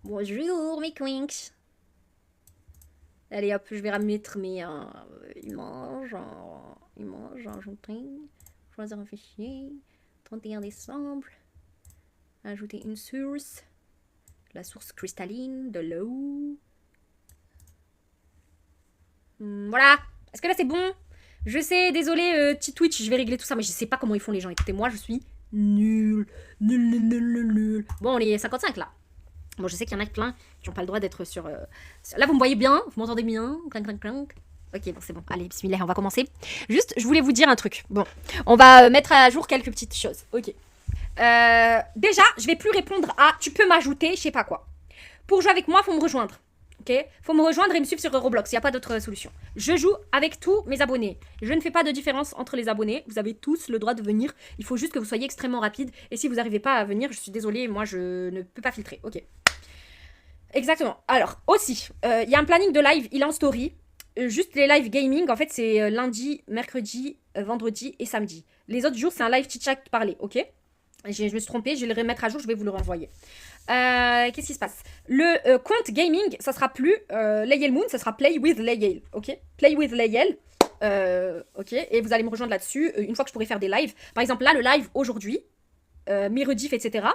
Bonjour mes quinks. Allez hop, je vais remettre mes images, ajouter, choisir un fichier, 31 décembre, ajouter une source, la source cristalline, de l'eau. Voilà, est-ce que là c'est bon? Je sais, désolé, petit Twitch, je vais régler tout ça, mais je sais pas comment ils font les gens, écoutez, moi je suis nul. Bon, on est 55 là. Bon, je sais qu'il y en a plein qui n'ont pas le droit d'être sur... Là, vous me voyez bien? Vous m'entendez bien? Clank, clank, clank. Ok, bon, c'est bon. Allez, bismillah, on va commencer. Juste, je voulais vous dire un truc. Bon, on va mettre à jour quelques petites choses. Ok. Déjà, je vais plus répondre à tu peux m'ajouter, je sais pas quoi. Pour jouer avec moi, faut me rejoindre. Ok? Faut me rejoindre et me suivre sur Roblox. Il n'y a pas d'autre solution. Je joue avec tous mes abonnés. Je ne fais pas de différence entre les abonnés. Vous avez tous le droit de venir. Il faut juste que vous soyez extrêmement rapide. Et si vous n'arrivez pas à venir, je suis désolée, moi je ne peux pas filtrer. Ok. Exactement. Alors, aussi, il y a un planning de live, il est en story. Juste les live gaming, en fait, c'est lundi, mercredi, vendredi et samedi. Les autres jours, c'est un live chit-chat parlé, ok? Je me suis trompée, je vais le remettre à jour, je vais vous le renvoyer. Qu'est-ce qui se passe? Le compte gaming, ça sera plus Layel Moon, ça sera Play with Layel, ok? Play with Layel, ok? Et vous allez me rejoindre là-dessus une fois que je pourrai faire des lives. Par exemple, là, le live aujourd'hui, mes rediffs, etc.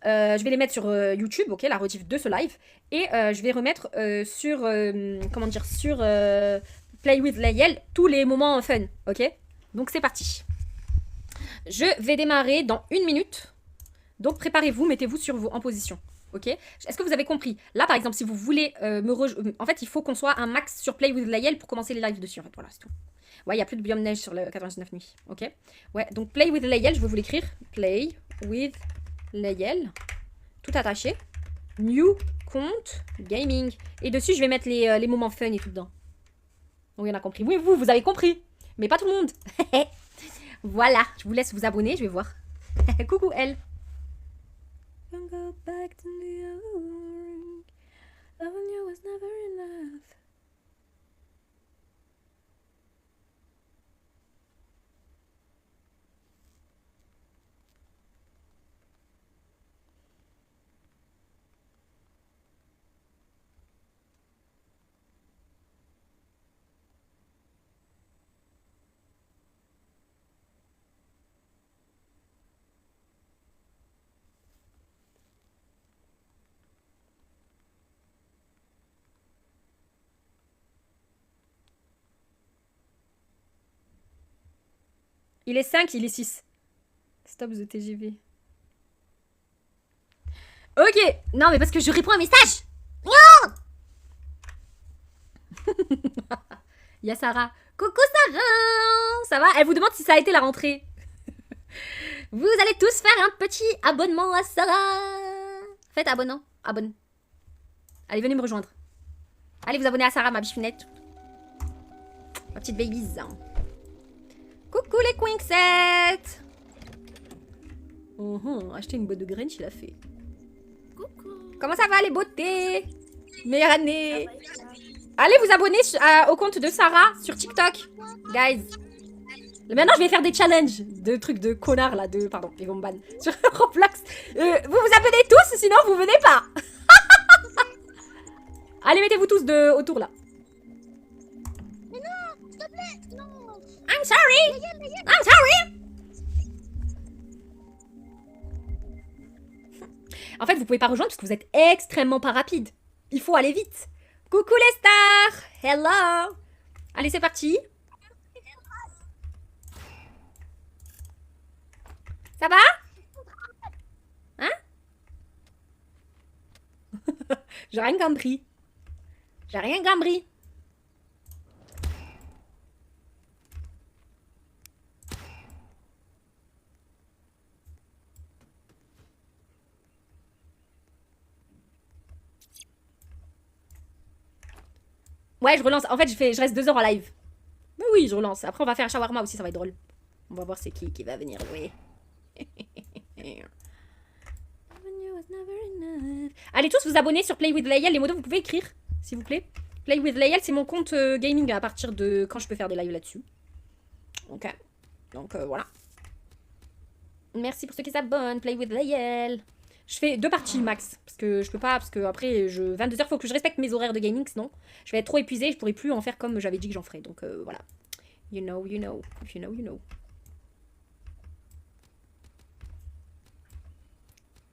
Je vais les mettre sur YouTube, ok, la rediff de ce live. Et je vais remettre sur, comment dire, sur Play with Layel tous les moments fun, ok? Donc c'est parti. Je vais démarrer dans 1 minute. Donc préparez-vous, mettez-vous en position. Ok? Est-ce que vous avez compris? Là, par exemple, si vous voulez en fait, il faut qu'on soit un max sur Play with Layel pour commencer les lives dessus. En fait, voilà, c'est tout. Ouais, il n'y a plus de biome neige sur le 99 nuits. Ok? Ouais, donc Play with Layel, je vais vous l'écrire. Play with Layel. Tout attaché. New compte gaming. Et dessus, je vais mettre les moments fun et tout dedans. Oui, on a compris. Oui, vous avez compris. Mais pas tout le monde. Voilà, je vous laisse vous abonner, je vais voir. Coucou, elle. Don't go back to New York. Loving you was never enough. Il est 5, il est 6. Stop the TGV. Ok. Non, mais parce que je réponds à un message. Non. Il y a Sarah. Coucou Sarah. Ça va? Elle vous demande si ça a été la rentrée. Vous allez tous faire un petit abonnement à Sarah. Faites abonnement. Abonne. Allez, venez me rejoindre. Allez vous abonner à Sarah, ma bichounette. Ma petite babies. Coucou les Quinksettes. Acheter une boîte de graines, il a fait. Coucou. Comment ça va les beautés? Meilleure année. Allez vous abonner au compte de Sarah sur TikTok. Guys. Maintenant, je vais faire des challenges de trucs de connards là, pardon, ils vont me ban sur Roblox. Vous vous abonnez tous, sinon vous venez pas. Allez, mettez-vous tous autour là. Mais non, s'il te plaît, non. I'm sorry. I'm sorry. En fait, vous pouvez pas rejoindre parce que vous êtes extrêmement pas rapide. Il faut aller vite. Coucou les stars. Hello. Allez, c'est parti. Ça va? Hein? J'ai rien compris. J'ai rien compris. Ouais, je relance. En fait, je reste 2 heures en live. Mais oui, je relance. Après, on va faire un shawarma aussi, ça va être drôle. On va voir c'est qui va venir jouer. Allez tous vous abonner sur Play with Layel. Les mots vous pouvez écrire, s'il vous plaît. Play with Layel, c'est mon compte gaming à partir de quand je peux faire des lives là-dessus. Ok. Donc voilà. Merci pour ceux qui s'abonnent. Play with Layel. Je fais 2 parties max. Parce que je peux pas, parce que après, 22h, faut que je respecte mes horaires de gaming, sinon je vais être trop épuisée, je pourrai plus en faire comme j'avais dit que j'en ferais. Donc voilà. You know, you know. If you know, you know.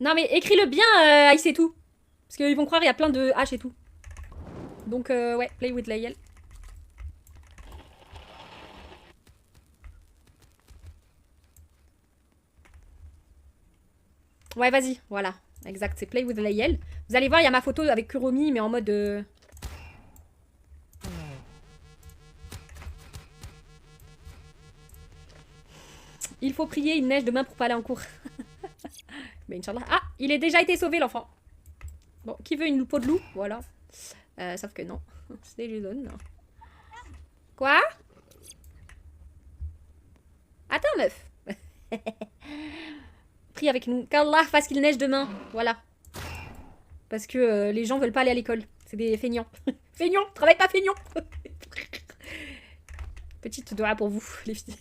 Non mais écris-le bien, Ice et tout. Parce qu'ils vont croire il y a plein de H et tout. Donc ouais, play with Layel. Ouais, vas-y, voilà. Exact, c'est Play with Layel. Vous allez voir, il y a ma photo avec Kuromi, mais en mode... Il faut prier, il neige demain pour pas aller en cours. Mais Inch'Allah. Ah, il est déjà été sauvé, l'enfant. Bon, qui veut une peau de loup? Voilà. Sauf que non. C'est lui donne. Quoi? Attends, meuf. Prie avec nous. Qu'Allah fasse qu'il neige demain. Voilà. Parce que les gens veulent pas aller à l'école. C'est des feignants. Feignants, travaille pas feignants. Petite doigt pour vous, les filles.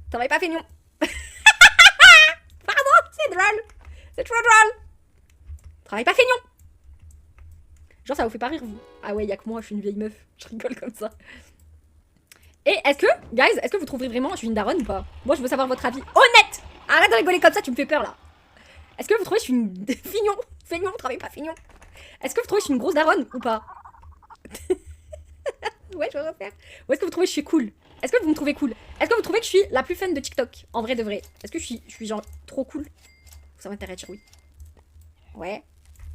Travaille pas feignants. Pardon, c'est drôle. C'est trop drôle. Travaille pas feignants. Genre, ça vous fait pas rire, vous? Ah ouais, y'a que moi, je suis une vieille meuf. Je rigole comme ça. Et est-ce que, guys, est-ce que vous trouverez vraiment que je suis une daronne ou pas? Moi, je veux savoir votre avis. Honnête! Arrête de rigoler comme ça, tu me fais peur, là. Est-ce que vous trouvez que je suis une fignon? Feignant, travaille pas feignant. Est-ce que vous trouvez que je suis une grosse daronne ou pas? Ouais, je vais refaire. Ou est-ce que vous trouvez que je suis cool? Est-ce que vous me trouvez cool? Est-ce que vous trouvez que je suis la plus fun de TikTok? En vrai de vrai. Est-ce que je suis genre trop cool? Ça m'intéresse, dire oui. Ouais.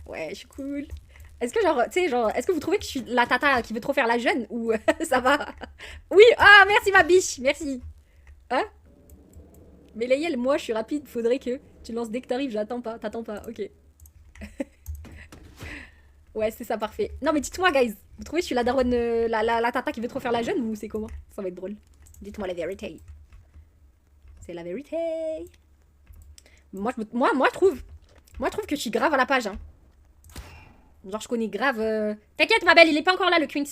Ouais, je suis cool. Est-ce que genre, tu sais, genre, est-ce que vous trouvez que je suis la tata qui veut trop faire la jeune ou ça va? Oui, ah, merci ma biche, merci. Hein? Mais Layel, moi, je suis rapide, faudrait que tu lances dès que t'arrives, j'attends pas, t'attends pas, ok. Ouais, c'est ça, parfait. Non, mais dites-moi, guys, vous trouvez que je suis la daronne, la tata qui veut trop faire la jeune ou c'est comment? Ça va être drôle. Dites-moi la vérité. C'est la vérité. Moi, je trouve que je suis grave à la page, hein. Genre, je connais grave... T'inquiète, ma belle, il est pas encore là, le Quinks.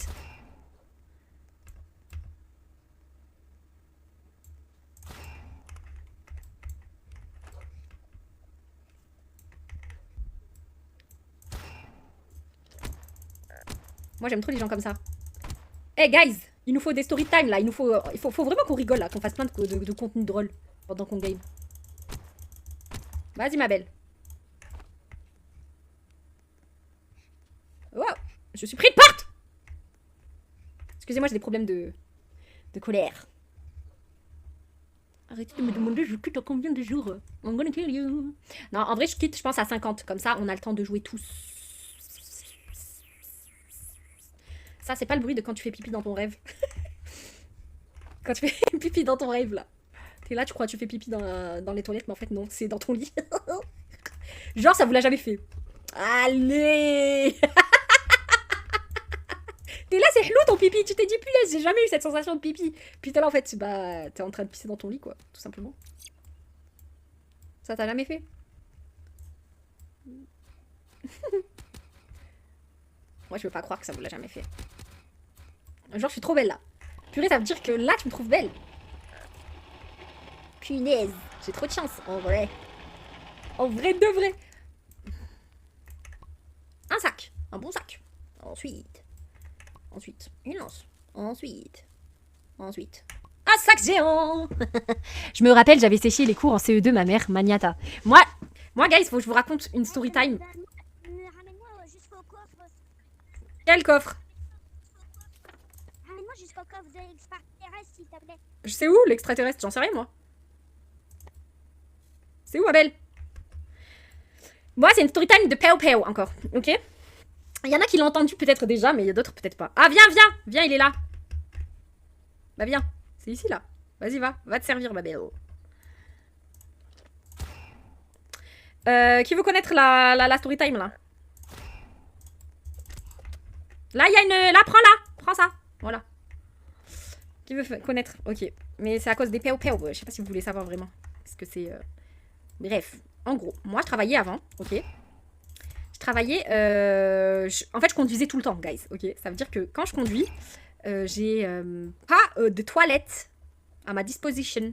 Moi, j'aime trop les gens comme ça. Hey, guys, il nous faut des story time, là. Il faut vraiment qu'on rigole, là. Qu'on fasse plein de contenu drôle pendant qu'on game. Vas-y, ma belle. Wow, je suis pris de porte. Excusez-moi, j'ai des problèmes de colère. Arrêtez de me demander je quitte en combien de jours. I'm gonna kill you. Non, en vrai, je quitte, je pense, à 50. Comme ça, on a le temps de jouer tous. Ça, c'est pas le bruit de quand tu fais pipi dans ton rêve. Quand tu fais pipi dans ton rêve, là. T'es là, tu crois que tu fais pipi dans les toilettes, mais en fait, non, c'est dans ton lit. Genre, ça vous l'a jamais fait. Allez. T'es là, c'est chelou ton pipi. Tu t'es dit, punaise, j'ai jamais eu cette sensation de pipi. Puis t'es là, en fait, bah, t'es en train de pisser dans ton lit, quoi, tout simplement. Ça t'a jamais fait? Moi, je veux pas croire que ça vous l'a jamais fait. Genre, je suis trop belle, là. Purée, ça veut dire que là, tu me trouves belle. Punaise, j'ai trop de chance, en vrai. En vrai de vrai. Un sac, un bon sac. Ensuite, une lance. Ensuite, un sac géant. Je me rappelle, j'avais séché les cours en CE2, ma mère, maniata. Moi, guys, faut que je vous raconte une story time. Ramène-moi jusqu'au coffre. Quel coffre? Ramène-moi jusqu'au coffre de l'extraterrestre, s'il te plaît. Je sais où, l'extraterrestre? J'en sais rien, moi. C'est où, Abel? Moi, c'est une story time de Peo Peo, encore, ok? Il y en a qui l'ont entendu peut-être déjà, mais il y a d'autres peut-être pas. Ah, viens, il est là. Bah, viens, c'est ici, là. Vas-y, va te servir, ma belle. Qui veut connaître la story time, là? Là, il y a une... Là, prends ça. Voilà. Qui veut connaître? Ok. Mais c'est à cause des Peo Peo. Je sais pas si vous voulez savoir vraiment. Parce que c'est... Bref. En gros, moi, je travaillais avant, ok? Je travaillais... En fait, je conduisais tout le temps, guys, ok? Ça veut dire que quand je conduis, j'ai pas de toilette à ma disposition.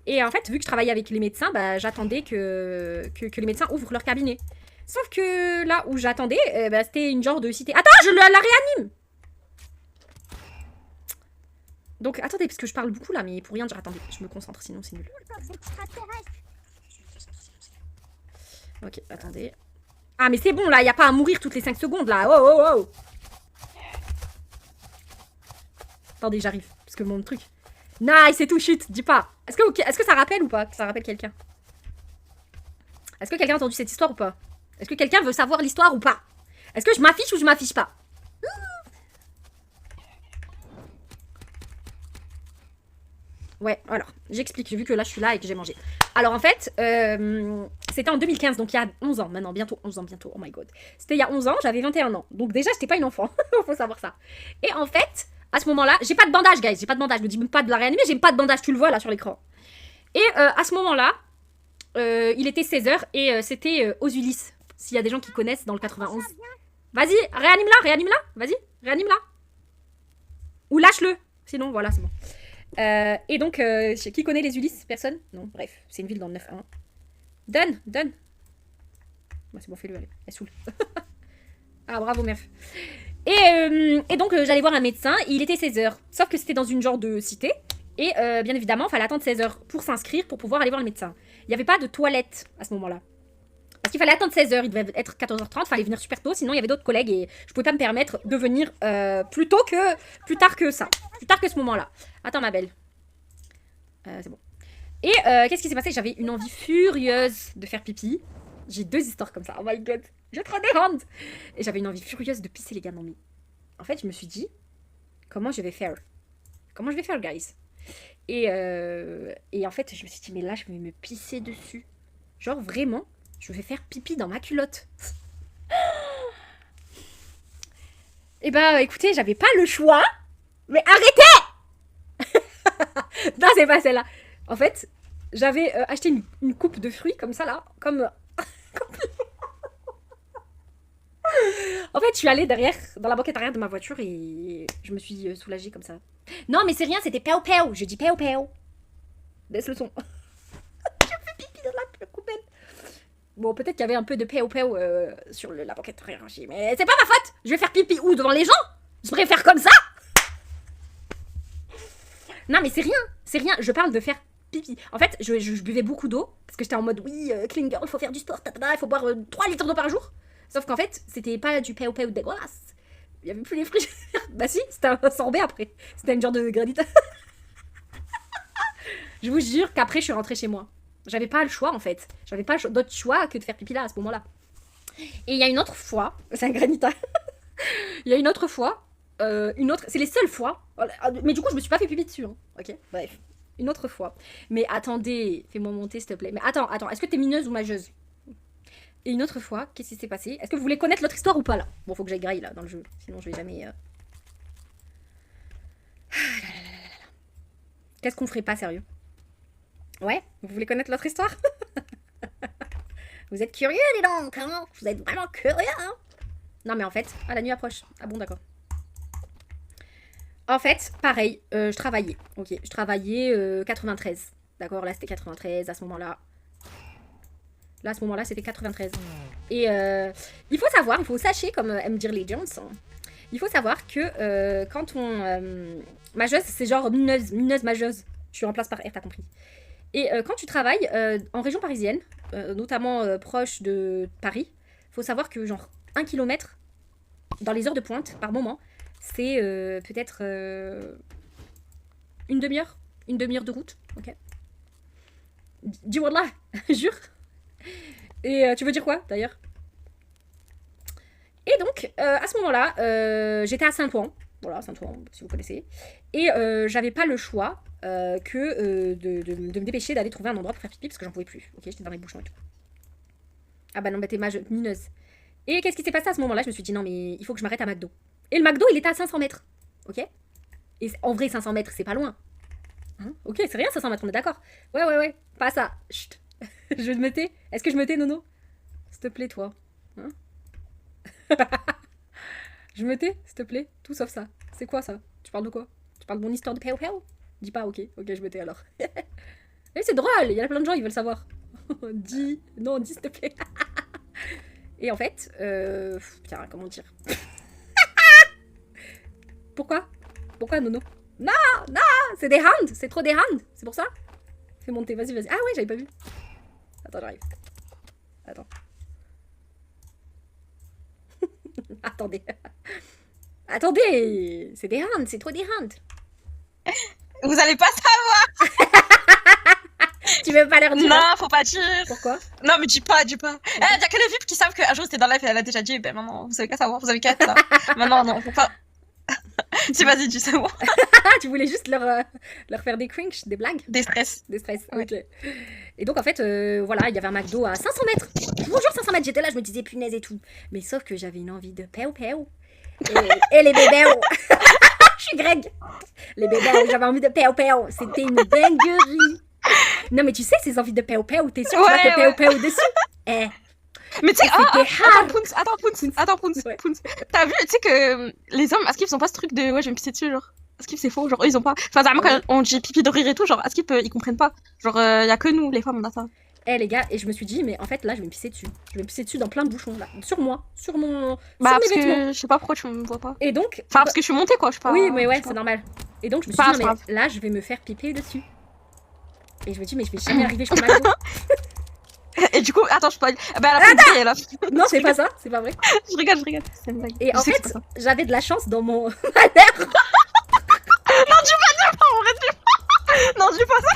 Et en fait, vu que je travaillais avec les médecins, bah, j'attendais que les médecins ouvrent leur cabinet. Sauf que là où j'attendais, bah, c'était une genre de cité. Attends, je la réanime. Donc, attendez, parce que je parle beaucoup là, mais pour rien dire, attendez, je me concentre, sinon c'est nul. Ok, attendez. Ah, mais c'est bon, là, il n'y a pas à mourir toutes les 5 secondes, là. Oh, oh, oh. Attendez, j'arrive, parce que mon truc... Nice, c'est tout, chut, dis pas. Est-ce que ça rappelle ou pas? Que ça rappelle quelqu'un? Est-ce que quelqu'un a entendu cette histoire ou pas? Est-ce que quelqu'un veut savoir l'histoire ou pas? Est-ce que je m'affiche ou je m'affiche pas? Ouais, alors, j'explique, vu que là, je suis là et que j'ai mangé. Alors, en fait, c'était en 2015, donc il y a 11 ans, maintenant, bientôt 11 ans, bientôt, oh my god. C'était il y a 11 ans, j'avais 21 ans. Donc déjà, j'étais pas une enfant, faut savoir ça. Et en fait, à ce moment-là, j'ai pas de bandage, guys, j'ai pas de bandage. Je me dis même pas de la réanimer, j'ai pas de bandage, tu le vois là sur l'écran. Et à ce moment-là, il était 16h et c'était aux Ulysses. S'il y a des gens qui connaissent dans le 91. Vas-y, réanime-la, vas-y, réanime-la. Ou lâche-le, sinon voilà, c'est bon. Et donc, qui connaît les Ulysses? Personne? Non, bref, c'est une ville dans le 9-1. Donne. Bon, c'est bon, fais-le, allez, elle saoule. Ah, bravo, meuf. Et donc, j'allais voir un médecin, il était 16h. Sauf que c'était dans une genre de cité. Et bien évidemment, il fallait attendre 16h pour s'inscrire, pour pouvoir aller voir le médecin. Il n'y avait pas de toilette à ce moment-là. Parce qu'il fallait attendre 16h, il devait être 14h30, il fallait venir super tôt, sinon il y avait d'autres collègues et je pouvais pas me permettre de venir plus tard que ça. Plus tard que ce moment-là. Attends, ma belle. C'est bon. Et qu'est-ce qui s'est passé? J'avais une envie furieuse de faire pipi. J'ai 2 histoires comme ça. Oh my god. J'ai trop des honte. Et j'avais une envie furieuse de pisser, les gars. Non, mais en fait, je me suis dit, comment je vais faire? Comment je vais faire, guys? Et en fait, je me suis dit, mais là, je vais me pisser dessus. Genre, vraiment, je vais faire pipi dans ma culotte. Et bah, écoutez, j'avais pas le choix. Mais arrêtez! Non, c'est pas celle-là. En fait, j'avais acheté une coupe de fruits comme ça, là. Comme... En fait, je suis allée derrière, dans la banquette arrière de ma voiture et je me suis soulagée comme ça. Non, mais c'est rien, c'était péo péo. Je dis péo péo. Baisse le son. J'ai fait pipi dans la coupelle. Bon, peut-être qu'il y avait un peu de péo péo sur la banquette arrière. Mais c'est pas ma faute. Je vais faire pipi où? Devant les gens? Je préfère comme ça. Non, mais c'est rien. Je parle de faire pipi. En fait, je buvais beaucoup d'eau parce que j'étais en mode oui, clean girl, il faut faire du sport, il faut boire 3 litres d'eau par jour. Sauf qu'en fait, c'était pas du péo péo dégueulasse. Il y avait plus les fruits. Bah si, c'était un sorbet après. C'était une genre de granite. Je vous jure qu'après, je suis rentrée chez moi. J'avais pas le choix en fait. J'avais pas d'autre choix que de faire pipi là à ce moment-là. Et il y a une autre fois, c'est un granita. Il y a une autre fois, c'est les seules fois. Mais du coup, je me suis pas fait pipi dessus. Hein. Ok, bref. Une autre fois. Mais attendez, fais-moi monter s'il te plaît. Mais attends, est-ce que t'es mineuse ou mageuse? Et une autre fois, qu'est-ce qui s'est passé? Est-ce que vous voulez connaître l'autre histoire ou pas là? Bon, faut que j'aille graille là dans le jeu, sinon je vais jamais. Qu'est-ce qu'on ferait pas sérieux? Ouais, vous voulez connaître l'autre histoire? Vous êtes curieux, les donc, hein? Vous êtes vraiment curieux, hein? Non, mais en fait, la nuit approche. Ah bon, d'accord. En fait, pareil, je travaillais. Ok, je travaillais 93. D'accord, là c'était 93 à ce moment-là. Là, à ce moment-là, c'était 93. Et il faut savoir, il faut sachez, comme aiment dire les Jones, il faut savoir que quand on... majeuse, c'est genre mineuse, majeuse. Je remplace par R, t'as compris. Et quand tu travailles en région parisienne, notamment proche de Paris, il faut savoir que genre 1 kilomètre dans les heures de pointe par moment, c'est peut-être une demi-heure de route. Ok. Dis wallah, jure. Et tu veux dire quoi d'ailleurs? Et donc, à ce moment-là, j'étais à Saint-Ouen. Voilà, Saint-Ouen, si vous connaissez. Et j'avais pas le choix que de me dépêcher d'aller trouver un endroit pour faire pipi parce que j'en pouvais plus. Ok, j'étais dans les bouchons et tout. Ah bah non, bah t'es mineuse. Et qu'est-ce qui s'est passé à ce moment-là? Je me suis dit non, mais il faut que je m'arrête à McDo. Et le McDo, il était à 500 mètres. Ok. Et en vrai, 500 mètres, c'est pas loin. Hein, ok, c'est rien 500 mètres, on est d'accord. Ouais. Pas ça. Chut. Je me tais. Est-ce que je me tais, Nono? S'il te plaît, toi. Hein? Je me tais, s'il te plaît. Tout sauf ça. C'est quoi ça? Tu parles de quoi? Tu parles de mon histoire de péo péo? Dis pas, ok, je me tais alors. Mais c'est drôle, il y a plein de gens, ils veulent savoir. Dis, non, dis s'il te plaît. Et en fait, putain, comment dire? Pourquoi? Pourquoi, Nono? Non, non, c'est des hands, c'est trop des hands, c'est pour ça? Fais monter, vas-y, vas-y. Ah ouais, j'avais pas vu. Attends, j'arrive. Attends. Attendez. Attendez, c'est des hands, c'est trop des hands. Vous allez pas savoir. Tu veux pas leur dire? Non, faut pas dire. Pourquoi? Non, mais dis pas. Eh, y a que les VIP qui savent qu'un jour c'était dans live et elle a déjà dit, ben maintenant, vous savez qu'à savoir, vous avez qu'à être là. Maintenant, non, faut pas. Si, vas-y, dis, c'est bon. Tu voulais juste leur faire des cringe, des blagues? Des stress. Des stress, Ouais. ok. Et donc en fait, voilà, il y avait un McDo à 500 mètres. Je vous jure, 500 mètres, j'étais là, je me disais punaise et tout. Mais sauf que j'avais une envie de péo péo. Et les bébés, je suis Greg. Les bébés, j'avais envie de péo péo. C'était une dinguerie. Non mais tu sais, ces envies de péo péo, t'es sûr que tu vas te péo péo dessus? Eh, Mais tu sais, c'était attends, Pounce. Ouais. T'as vu, tu sais que les hommes, à Skip, ils ont pas ce truc de ouais, je vais me pisser dessus, genre. À Skip, c'est faux, genre, eux, ils ont pas. Enfin, vraiment, quand on dit pipi de rire et tout, genre, à Skip, ils comprennent pas. Genre, y a que nous, les femmes, on a ça. eh les gars, et je me suis dit, mais en fait là, je vais me pisser dessus. Je vais me pisser dessus dans plein de bouchons, là. Sur moi, sur mon. Bah, sur parce mes vêtements. que je sais pas pourquoi tu me vois pas. Et donc. Enfin, parce que je suis montée, quoi, je sais pas. Oui, mais ouais, je sais c'est pas. normal. Et donc, je me suis Pas dit, non, grave. mais là, je vais me faire piper dessus. Et je me dis, mais je vais jamais arriver jusqu'au McDo. Et du coup, attends, je peux. Bah, elle a pas une là. Non, c'est pas ça, c'est pas vrai. Je regarde. C'est une blague. Et Je en sais que fait, c'est pas ça. j'avais de la chance dans mon. Non, dis pas ça.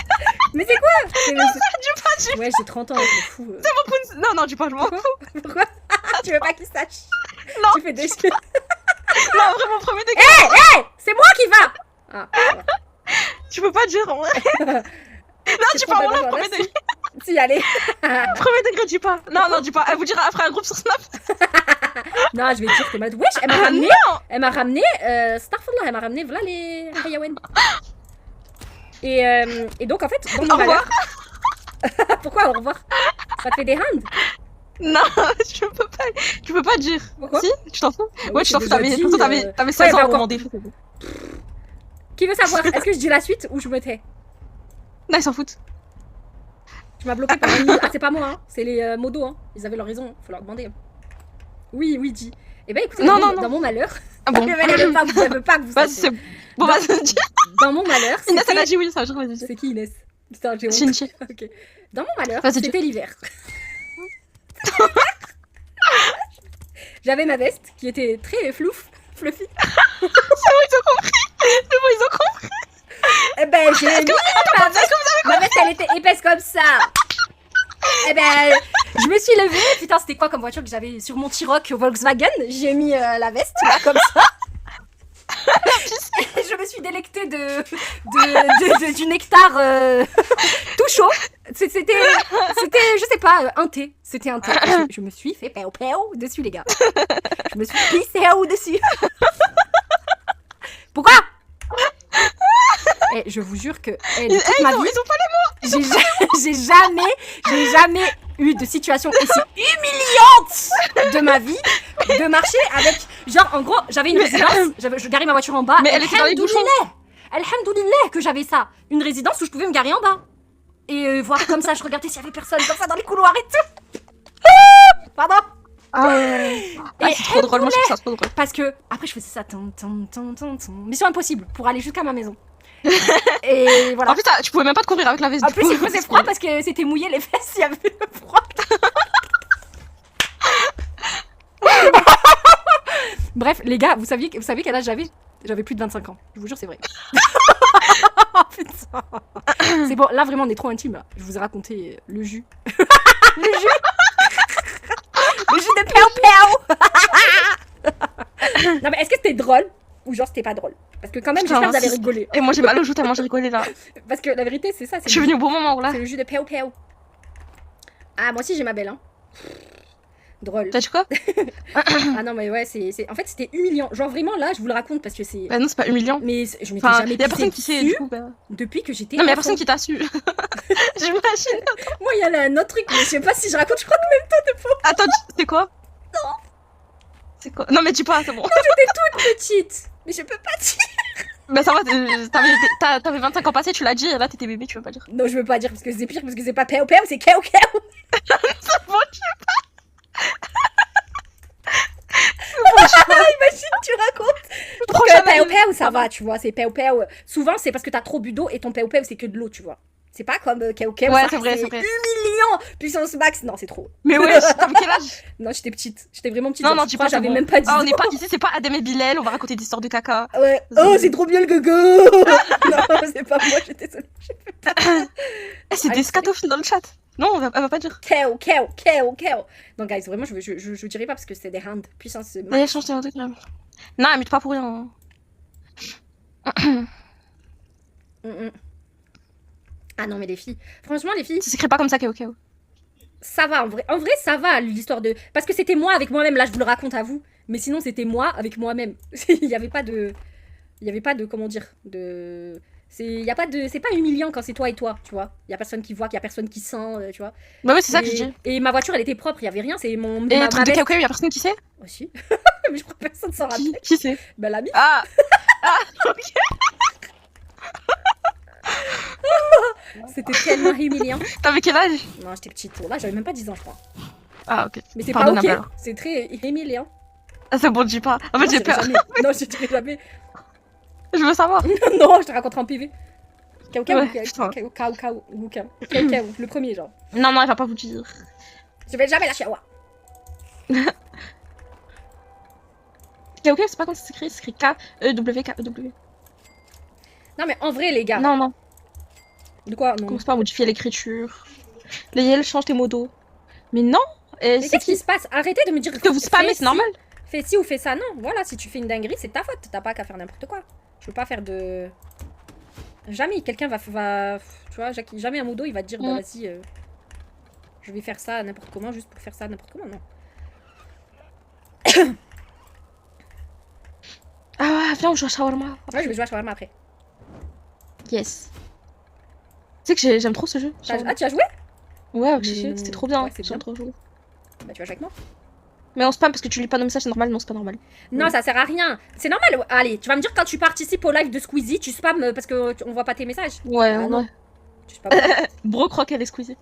Mais c'est quoi? Dis pas. Ouais, j'ai 30 ans, je me fous. C'est mon Pounce. Non, dis pas, je m'en fous. Pourquoi? Tu veux pas qu'il sache? Non. Tu fais des. Non, vraiment, premier degré. Hé, c'est moi qui va. Ah, voilà. Tu peux pas dire en vrai. Non, C'est dis pas en vrai, probablement premier là, degré. Si, allez. Premier degré, dis pas. Non, dis pas. Elle vous dira après un groupe sur Snap. Non, je vais dire que malade. Wesh, elle m'a ramené. Non. Elle m'a ramené. Starfall, elle m'a ramené. Voilà les Hayawen. Et donc, en fait, dans mon Au revoir. malheur. Pourquoi au revoir? Ça te fait des hands? Non, tu peux pas dire. Pourquoi? Si, tu t'en fous. Bah Ouais, oui, tu t'en j'ai fous. déjà dit, T'avais 16 bah ans au encore- moment des faits. Qui veut savoir? Est-ce que je dis la suite ou je me tais? Non, ils s'en foutent. Tu m'as bloqué pendant une minute. Ah, c'est pas moi, hein. C'est les modos, hein. Ils avaient leur raison. Faut leur demander. Oui, dis. Eh ben, écoutez, Non, dans mon malheur. Ah bon. Elle veut pas que vous Vas-y, sachiez. c'est bon. Vas-y, dis. Dans mon malheur. Inès, elle a c'était- dit oui, ça, je vas-y. C'est qui Inès? Putain, j'ai honte. Shinji. Ok. Dans mon malheur, Vas-y, dis. c'était l'hiver. J'avais ma veste qui était très fluffy. C'est bon, ils ont compris. Eh ben, j'ai mis ma veste. Ma veste, elle était épaisse comme ça. Eh ben, je me suis levée. Putain, c'était quoi comme voiture que j'avais sur mon T-Roc Volkswagen? J'ai mis la veste là, comme ça. Et je me suis délectée du nectar tout chaud. C'était, je sais pas, un thé. C'était un thé. Je me suis fait péo péo dessus, les gars. Je me suis pissé dessus. Pourquoi? Eh, je vous jure que de toute ma vie, Ils ont pas j'ai jamais eu de situation aussi humiliante de ma vie de marcher avec, genre, en gros, j'avais une résidence, je garais ma voiture en bas. Mais elle était dans les bouchons. Alhamdoulilah que j'avais ça, une résidence où je pouvais me garer en bas et voir comme ça, je regardais s'il y avait personne comme ça dans les couloirs et tout. Pardon. Ah ouais. Ah, Et c'est trop drôle, moi je trouve ça trop drôle. Parce que après je faisais ça, mission impossible pour aller jusqu'à ma maison. Et voilà. En plus, tu pouvais même pas te couvrir avec la veste. En du plus, coup. il faisait froid parce que c'était mouillé les fesses, il y avait le froid. Bref, les gars, vous savez quel âge j'avais? J'avais plus de 25 ans. Je vous jure, c'est vrai. Putain. C'est bon, là vraiment, on est trop intime. Là. Je vous ai raconté le jus. Le jus. Le jus de péo péo. Non, mais est-ce que c'était drôle ou genre c'était pas drôle? Parce que quand même, Putain, j'espère que vous avez si- rigolé. Et moi j'ai mal au joue tellement j'ai rigolé là. Parce que la vérité, c'est ça. Je suis venue au bon moment là. C'est le jus de péo péo. Ah, moi aussi j'ai ma belle, hein. Drôle. T'as dit quoi? Ah non, mais ouais, en fait, c'était humiliant. Genre vraiment, là, je vous le raconte parce que c'est. Bah non, c'est pas humiliant. Mais je m'étais Enfin, jamais y a pissée personne qui sait dessus du coup. Bah... depuis que j'étais. Non, mais y a enfant. personne qui t'a su. J'imagine. Moi, il y a un autre truc, mais je sais pas si je raconte, je crois que même toi, de faux. Attends, c'est quoi? Non. C'est quoi? Non, mais dis pas, c'est bon. J'étais toute petite. Mais je peux pas dire. Bah ça va, t'avais 25 ans passés, tu l'as dit, et là t'étais bébé, tu veux pas dire. Non, je veux pas dire parce que c'est pire, parce que c'est pas Péo Péo, c'est Kéo Kéo. Bon, Imagine, tu racontes. trop Que jamais. Péo Péo, ça va, tu vois, c'est Péo Péo. Souvent, c'est parce que t'as trop bu d'eau et ton Péo Péo, c'est que de l'eau, tu vois. C'est pas comme Kéo Kéo, Ouais, ça, c'est vrai, c'est vrai. humiliant. Puissance max, non, c'est trop. Mais ouais, t'avais quel âge? Non, j'étais petite. J'étais vraiment petite. Non, genre, non, je dis crois, pas, c'est j'avais bon. même pas 10 Ah, ans. on n'est pas ici, c'est pas Adem et Bilal, on va raconter des histoires de caca. Ouais. Oh, c'est trop bien le gogo. Non, c'est pas moi, j'étais désolée. Eh, c'est des scatophiles dans le chat. Non, elle va pas dire. Kéo Kéo, Kéo Kéo. Donc, guys, vraiment, je dirais pas parce que c'est des hands. Puissance max. Allez, change tes truc là. Non, elle mute pas pour rien. Ah non, mais les filles. Franchement, les filles, Ça s'écrit pas comme ça, Kéo Kéo. ça va. En vrai, ça va l'histoire de. Parce que c'était moi avec moi-même. Là, je vous le raconte à vous. Mais sinon, c'était moi avec moi-même. Il y avait pas de. Il y avait pas de. Comment dire. De. Y a pas de. C'est pas humiliant quand c'est toi et toi, tu vois. Il y a personne qui voit, qu'il y a personne qui sent, tu vois. Bah ouais, c'est ça que Et- je dis. Et ma voiture, elle était propre. Il y avait rien. C'est mon. Et ma le truc de veste. Kéo Kéo, y'a personne qui sait? Aussi. Mais je crois que personne s'en rappelle. Qui sait? Bah, l'ami. Ah! Ah, ok. C'était tellement humiliant. T'avais quel âge? Non, j'étais petite. Là, j'avais même pas 10 ans, je crois. Ah, ok. Mais c'est pas Pardonnable, ok. alors. C'est très humiliant. Ah, c'est bon, dis pas. En fait, Non, j'ai je dirais peur. jamais. Non, je dirais jamais. Je veux savoir. Non, je te raconte en PV. Kao Kao, Ouais, Kao putain. Kao Kao Kao ou Kao Kao Kao, le premier genre. Non, non, elle va pas vous dire. Je vais jamais lâcher Awa. Kéo Kéo, c'est pas comme ça s'écrit, c'est écrit K-E-W, K-E-W. Non mais en vrai les gars. Non, non, De quoi non. commence pas à modifier l'écriture. Les yels, change tes modos. Mais non! Mais C'est qu'est-ce qui qui? se passe? Arrêtez de me dire Que vous spammez, fais c'est normal. Fais ci ou fais ça. Non, voilà, si tu fais une dinguerie, c'est ta faute. T'as pas qu'à faire n'importe quoi. Je veux pas faire de. Jamais quelqu'un va. Tu vois, jamais un modo il va te dire bah vas-y, je vais faire ça n'importe comment juste pour faire ça n'importe comment. Non. Ah, viens, on joue à shawarma. Ouais, je vais jouer à Shawarma après. Yes. Tu sais que j'aime trop ce jeu. Ah, tu as joué? Ouais, Mais chichi, non. c'était trop bien. Ouais, c'est J'aime bien. trop jouer. Bah tu vas jouer avec moi. Mais on spam parce que tu lis pas nos messages, c'est normal. Non, c'est pas normal. Non, ça sert à rien. C'est normal. Allez, tu vas me dire quand tu participes au live de Squeezie, tu spams parce que on voit pas tes messages. Ouais, Ah, non. ouais. Tu spams pas. Bro croit qu'elle est squeezée.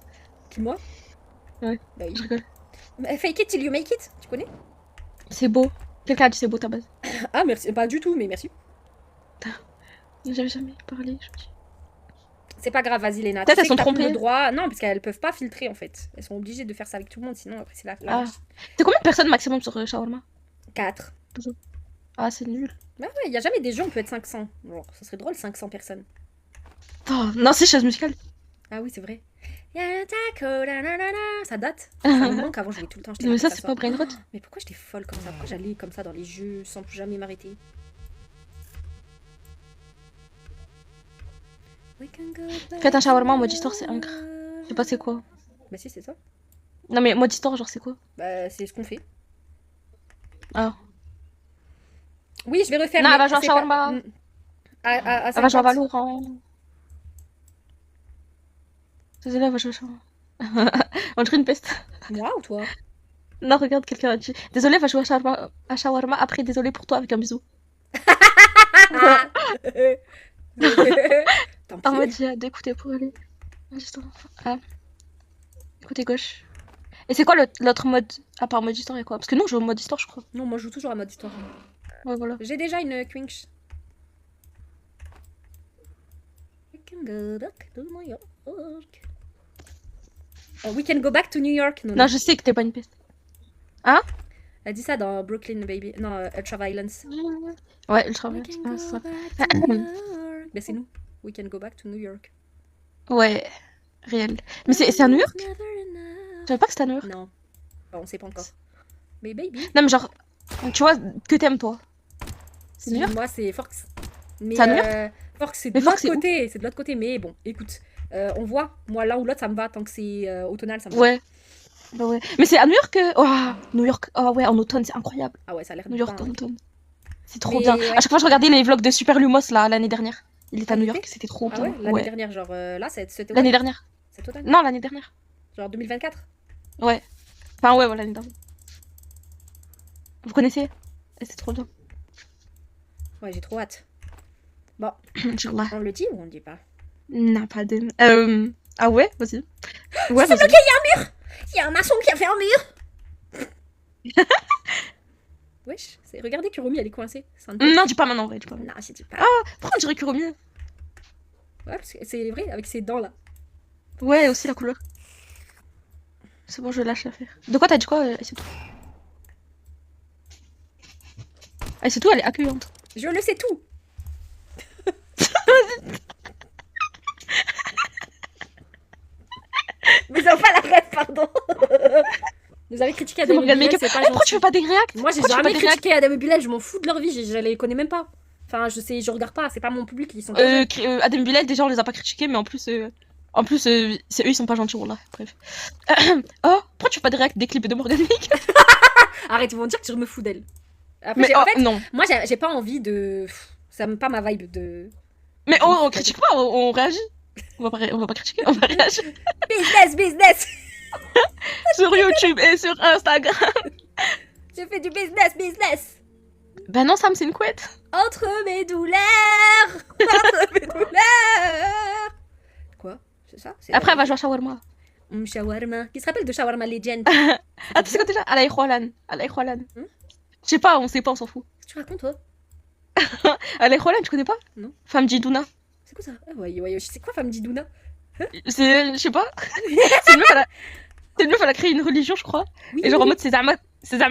Qui, moi? Ouais. Bah oui. Je rigole. Fake it till you make it. Tu connais? C'est beau. Quelqu'un a dit c'est beau ta base. Ah, merci. Pas du tout, mais merci. J'avais jamais parlé, je dis. C'est pas grave, vas-y, Léna. Peut-être Tu sais elles sont que t'as plus trompées. le droit. Non, parce qu'elles peuvent pas filtrer en fait. Elles sont obligées de faire ça avec tout le monde, sinon après c'est la Ah. T'es combien de personnes maximum sur shawarma? 4. Ah, c'est nul. Ouais, ouais, il y a jamais des gens, on peut être 500. Genre, ça serait drôle, 500 personnes. Oh, non, c'est chaise musicale. Ah oui, c'est vrai. Ça date. Ça me manque avant, je jouais tout le temps. j'étais Mais là, ça, que c'est soit. pas brain rot. Mais pourquoi j'étais folle comme ça? Pourquoi j'allais comme ça dans les jeux sans plus jamais m'arrêter? Faites un shawarma en mode histoire, c'est incre. Je sais pas c'est quoi. Bah si, c'est ça. Non, mais mode histoire, genre, c'est quoi? Bah c'est ce qu'on fait. Ah. Oui, je vais refaire. Non, mais elle va jouer à c'est pas- shawarma. À Elle va jouer à 50. Valorant. Désolée, elle va jouer à shawarma. On dirait une peste. Moi ou toi? Non, regarde, quelqu'un a dit. Désolée, elle va jouer à shawarma. Après, désolée pour toi avec un bisou. Tant En pis. mode, j'ai hâte d'écouter pour aller. Juste ah. Côté gauche. Et c'est quoi l'autre mode à part mode histoire et quoi? Parce que nous on joue au mode histoire, je crois. Non, moi je joue toujours à mode histoire. Ouais, voilà. J'ai déjà une Quinch. We can go back to New York. We can go back to New York. Non, Non, je sais que t'es pas une peste. Hein? Elle dit ça dans Brooklyn Baby. Non, Ultra Violence. Ouais, ultra We bien. can Ah, go ça. back to New York. Ben c'est nous. We can go back to New York. Ouais, réel. Mais c'est à New York? Je savais pas que c'était à New York. Non. Bon, on sait pas encore. Mais baby. Non, mais genre, tu vois, que t'aimes toi. C'est New York? Moi, c'est Forks. Mais C'est à New York? Forks, c'est de Mais l'autre Forks, c'est où? côté. C'est de l'autre côté. Mais bon, écoute. On voit. Moi, l'un ou l'autre, ça me va. Tant que c'est automnal, ça me va. Ouais. Bah ouais. Mais c'est à New York que. Oh, New York. Oh ouais, en automne, c'est incroyable. Ah ouais, ça a l'air New York bien, en ouais. automne. C'est trop Mais bien. ouais. À chaque fois, je regardais les vlogs de Super Lumos là, l'année dernière. Il était à Ah, New il York, était c'était trop Ah bien. ouais, l'année dernière, genre là, c'était L'année dernière. C'est total. Non, l'année dernière. Genre 2024. Ouais. Enfin, ouais, voilà, l'année dernière. Vous connaissez? Et c'est trop bien. Ouais, j'ai trop hâte. Bon, Inch'Allah. on le dit ou on le dit pas? Non, pas de... Ah ouais, vas-y. Ouais, C'est vas-y. bloqué, il y a un maçon qui a fait un mur. Wesh, regardez Kuromi, elle est coincée. C'est un peu- Non, dis pas maintenant, ouais, dis pas. Non, je dis pas. Pourquoi on dirait Kuromi? Ouais, parce que c'est vrai, avec ses dents là. Ouais, aussi la couleur. C'est bon, je lâche l'affaire. De quoi t'as dit quoi, c'est tout? Ah, c'est tout, elle est accueillante. Je le sais tout. Mais ça va pas la rêve, pardon. Vous avez critiqué Adam et Morgan Bilal, Make-up. c'est pas Pourquoi tu gentil. fais pas des réacts? Moi, j'ai Pourquoi tu fais jamais pas des critiqué Adam et Bilal, je m'en fous de leur vie, je les connais même pas. Enfin, je regarde pas, c'est pas mon public, ils sont pas Adam Bilal, déjà, on les a pas critiqués, mais en plus, c'est eux, ils sont pas gentils, wallah. Bref. Oh, pourquoi tu fais pas des réacts des clips de Morgan Make-up? Arrête, ils vont dire que je me fous d'elle. Après, Mais en oh, fait, non. moi, j'ai pas envie de... Ça me pas ma vibe de... Mais on critique pas, on réagit. On va pas critiquer, on va réagir. Business. Sur YouTube et sur Instagram. Je fais du business. Bah non, Sam, c'est une couette. Entre mes douleurs. Entre mes douleurs. Quoi? C'est ça? Après, elle va jouer à Shawarma. Shawarma. Qui se rappelle de Shawarma Legend? Attends, c'est quoi déjà? Ala Ikhwalan. Hmm? Je sais pas, on sait pas, on s'en fout. Qu'est-ce que tu racontes, toi? Ala Ikhwalan, tu connais pas? Non. Femme Jidouna. C'est quoi ça? Ah ouais, c'est quoi Femme Didouna? C'est, je sais pas. C'est une meuf, elle a créé une religion, je crois. Oui, Et genre en oui. mode, c'est Zama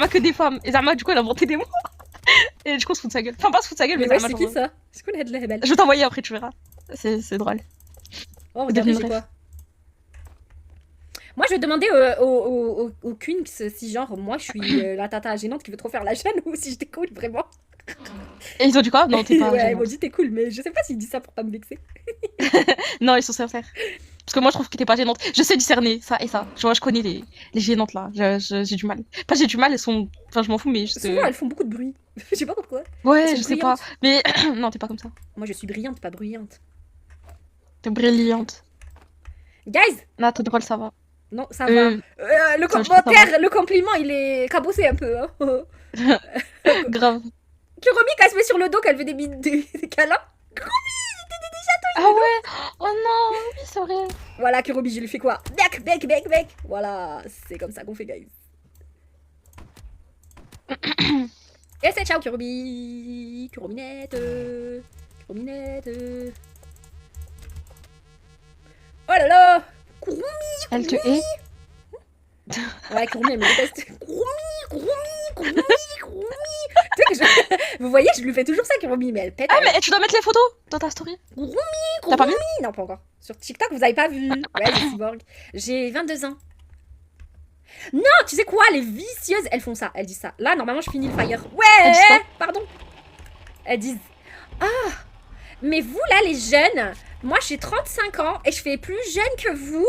que des femmes. Et Zama, du coup, elle a inventé des mots. Et du coup, on se fout de sa gueule. Enfin, pas se fout de sa gueule, mais, Mais ouais, Zama, c'est genre, qui ça? C'est quoi le Hebel? Je vais t'envoyer après, tu verras. C'est drôle. Oh, regardez, Devine j'ai bref. quoi? Moi, je vais demander aux Queens si, genre, moi, je suis la tata gênante qui veut trop faire la chaîne ou si j'étais cool, vraiment. Et ils ont dit quoi? Non, t'es pas. Ouais, ils gênante. m'ont dit t'es cool, mais je sais pas s'ils disent ça pour pas me vexer. Non, ils sont sincères. Parce que moi, je trouve que t'es pas gênante. Je sais discerner ça et ça. Genre, je connais les gênantes là. J'ai du mal. Pas j'ai du mal, elles sont. Enfin, je m'en fous, mais juste. Souvent, elles font beaucoup de bruit. Je sais pas pourquoi. Ouais, elles je sont sais pas. bruyantes. Mais non, t'es pas comme ça. Moi, je suis brillante, pas bruyante. T'es brillante. Guys! Non, t'es drôle, ça va. Non, ça va. Euh, Le ça, je trouve ça commentaire, le compliment, il est cabossé un peu. Hein. grave. Kuromi, quand elle se met sur le dos, qu'elle fait des câlins. Ah ouais. Oh non, oui, c'est vrai. Voilà, Kuromi, je lui fais quoi? Bec. Voilà, c'est comme ça qu'on fait, guys. Et c'est ciao, Kuromi. Kurominette. Kurominette. Oh là là. Kuromi. Elle te hait. Ouais, Kuromi, elle me déteste. Kuromi. Tu sais que vous voyez, je lui fais toujours ça, Kuromi, mais elle pète. Ah, mais tu dois mettre les photos dans ta story. T'as pas mis? Non, pas encore. Sur TikTok, vous avez pas vu. Ouais, j'ai Cyborg. J'ai 22 ans. Non, tu sais quoi, les vicieuses, elles font ça. Elles disent ça. Là, normalement, je finis le fire. Elles disent Ouais, quoi? pardon. Elles disent ah, mais vous, là, les jeunes, moi, j'ai 35 ans et je fais plus jeune que vous.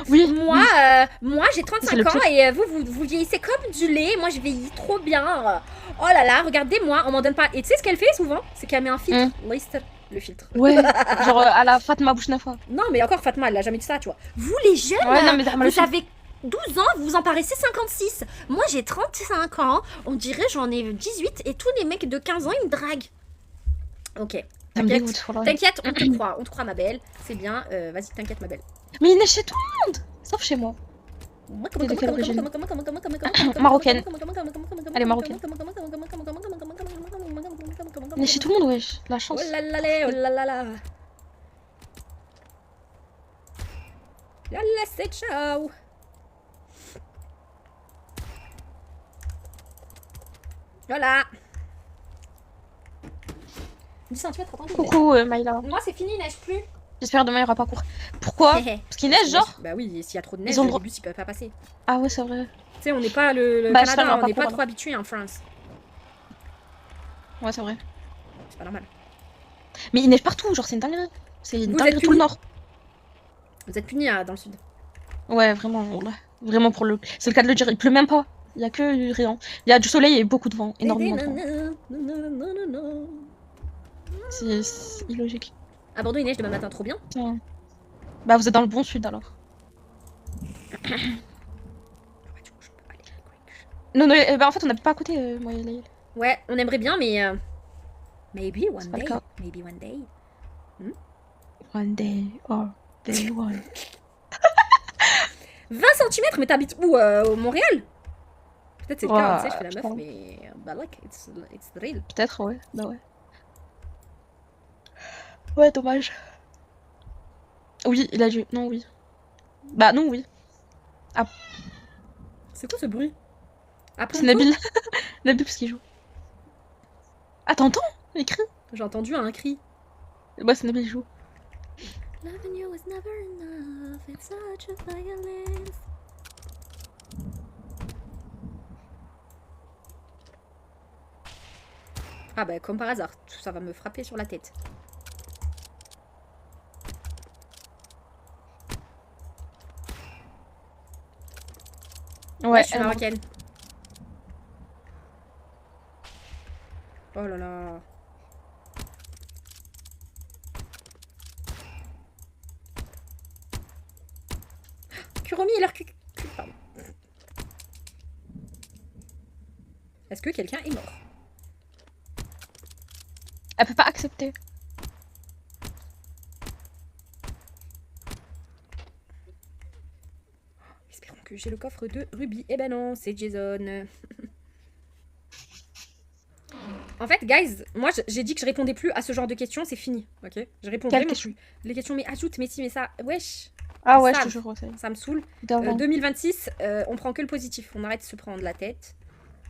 Oui, Moi, j'ai C'est le 35 ans pire. et vous vieillissez comme du lait. Moi, je vieillis trop bien. Oh là là, regardez-moi, on m'en donne pas. Et tu sais ce qu'elle fait souvent? C'est qu'elle met un filtre. Leicester, le filtre. Ouais, genre à la Fatma Bouchnafa. Non, mais encore Fatma, elle a jamais dit ça, tu vois. Vous, les jeunes, Ouais, non, mais Zahma le vous filtre. avez 12 ans, vous en paraissez 56. Moi, j'ai 35 ans. On dirait j'en ai 18 et tous les mecs de 15 ans, ils me draguent. Ok. Ça me T'inquiète, dégoûte, voilà. t'inquiète, on te croit, ma belle. C'est bien, vas-y, t'inquiète, ma belle. Mais il est chez tout le monde, sauf chez moi. T'es de quelle origine? Marocaine. Elle est marocaine. Il est chez tout le monde, wesh. La chance. Oh là là là, oh là là là. Yalla, c'est ciao. Voilà. 10 cm, attends. Coucou, Maïla. Moi, c'est fini, il neige plus. J'espère demain il y aura pas cours. Pourquoi? Parce qu'il neige, genre? Bah oui, s'il y a trop de neige, Ils ont le les droit- bus ils peuvent pas passer. Ah ouais, c'est vrai. Tu sais, on n'est pas le Bah, Canada, j'espère qu'il y aura on pas n'est pas cours, trop habitué en France. Ouais, c'est vrai. C'est pas normal. Mais il neige partout, genre c'est une dinguerie. C'est une Vous dinguerie êtes tout le punis. nord. Vous êtes punis dans le sud. Ouais, vraiment, ouais. Vraiment pour le. C'est le cas de le dire, il pleut même pas. Il y a que rien. Il y a du soleil et beaucoup de vent, énormément de vent. C'est illogique. À Bordeaux, il neige demain matin, trop bien. Tiens. Bah vous êtes dans le bon sud alors. Non, non, bah en fait on n'habite pas à côté, moi et Laïl. Ouais, on aimerait bien, mais Maybe one C'est pas le day. cas. Maybe one day. One day, or day one. 20 cm, mais t'habites où au Montréal? Peut-être c'est le cas, Ouais, tu sais, je fais la je meuf, pense. mais bah like, it's real. Peut-être, ouais. Bah ouais. Ouais, dommage. Oui, il a dû. Non, oui. Bah non, oui. C'est quoi ce bruit? Après, C'est Nabil. Nabil parce qu'il joue. Ah, t'entends les cris? j'ai entendu un cri. Bah c'est Nabil qui joue. Loving you is never enough, it's such a violence. Ah bah comme par hasard, tout ça va me frapper sur la tête. Ouais, Je suis marocaine. Oh là là. Kuromi et leur pardon. Est-ce que quelqu'un est mort? elle peut pas accepter. Espérons que j'ai le coffre de Ruby. Eh ben non, c'est Jason. En fait, guys, moi j'ai dit que je répondais plus à ce genre de questions, c'est fini, ok? Je réponds Quelle vraiment question? plus. Les questions, mais ajoute, mais si, mais ça, wesh, Ah ouais, Ça, je te jure, ça y est. ça me saoule. D'avant. 2026, on prend que le positif, on arrête de se prendre la tête.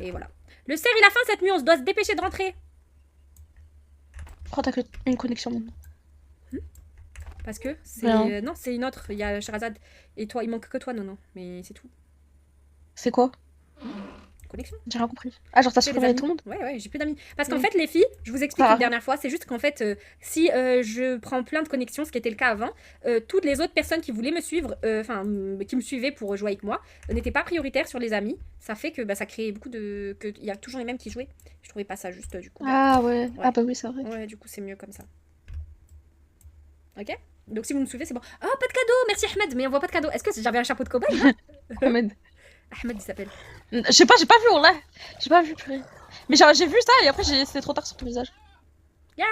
Et voilà. Le cerf, il a faim cette nuit, on se doit se dépêcher de rentrer. Pourquoi t'as que une connexion maintenant? Parce que c'est. Rien. Non, c'est une autre, il y a Sherazade. Et toi, il manque que toi, non, mais c'est tout. C'est quoi? Connexion. J'ai rien compris. Ah, genre t'as J'ai supprimé des tout le monde? Ouais, ouais, j'ai plus d'amis. Parce qu'en Oui. fait, les filles, je vous explique Ah. une dernière fois, c'est juste qu'en fait, si je prends plein de connexions, ce qui était le cas avant, toutes les autres personnes qui voulaient me suivre, qui me suivaient pour jouer avec moi, n'étaient pas prioritaires sur les amis. Ça fait que bah, ça créait beaucoup de. Il y a toujours les mêmes qui jouaient. Je trouvais pas ça juste du coup. Ah ouais. Ah bah oui, c'est vrai. Ouais, du coup, c'est mieux comme ça. Ok? Donc si vous me suivez, c'est bon. Oh, pas de cadeau! Merci Ahmed, mais on voit pas de cadeau. Est-ce que j'avais un chapeau de cobaye là? Ahmed. Ahmed, il s'appelle. Je sais pas, j'ai pas vu, on l'a. J'ai pas vu, purée. Mais genre, j'ai vu ça et après c'était trop tard sur ton visage. Yeah!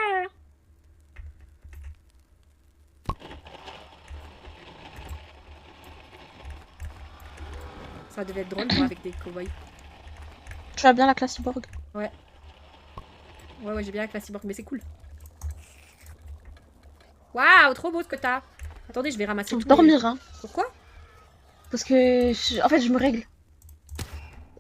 Ça devait être drôle, moi, avec des cowboys. Tu as bien la classe cyborg. Ouais, j'ai bien la classe cyborg, mais c'est cool. Waouh, trop beau ce que t'as. Attendez, je vais ramasser Faut tout. dormir, hein. Pourquoi? Parce que, en fait, je me règle.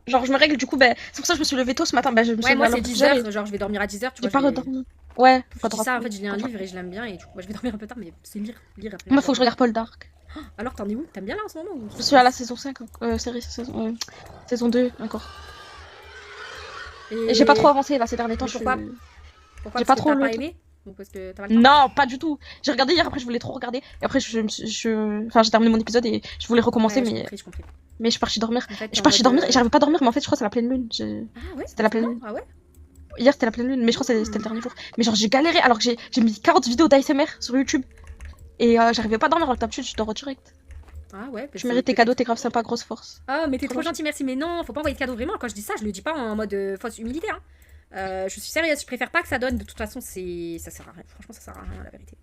Genre, je me règle, du coup, ben, c'est pour ça que je me suis levée tôt ce matin. Ben, je me suis Ouais, moi levée c'est à l'heure 10h, genre je vais dormir à 10h, tu J'ai vois. pas redormi. Ouais, Je dis ça, en fait, je lis un livre et je l'aime bien et du coup, bah, je vais dormir un peu tard, mais c'est lire après. Moi, faut que je regarde Paul Dark. Alors, t'en es où? T'aimes bien là en ce moment ou... Je suis à la saison 5, série, saison 2 encore. Et j'ai pas trop avancé là ces derniers temps. Mais pourquoi? je... Pourquoi? J'ai Parce pas que trop t'as le pas temps. aimé? Ou parce que t'as pas le temps? Non, pas du tout. J'ai regardé hier, après je voulais trop regarder. Et après, enfin, j'ai terminé mon épisode et je voulais recommencer, Ouais, mais... je comprends. mais je suis partie dormir. En fait, Je suis partie dormir et j'arrivais pas à dormir, mais en fait, je crois que c'est la pleine lune. Ah ouais? C'était la pleine lune. Ah ouais? Hier, c'était la pleine lune, mais je crois que c'était le dernier jour. Mais genre, j'ai galéré alors que j'ai mis 40 vidéos d'ASMR sur YouTube. Et j'arrivais pas à dormir alors que d'habitude, je dors direct. Ah ouais? Tu mérites tes cadeaux, t'es grave sympa, grosse force. Ah, mais t'es trop Trop gentil, merci. Mais non, faut pas envoyer de cadeaux vraiment. Quand je dis ça, je le dis pas en mode fausse humilité. Hein. Je suis sérieuse, je préfère pas que ça donne. De toute façon, ça sert à rien. Franchement, ça sert à rien, la vérité.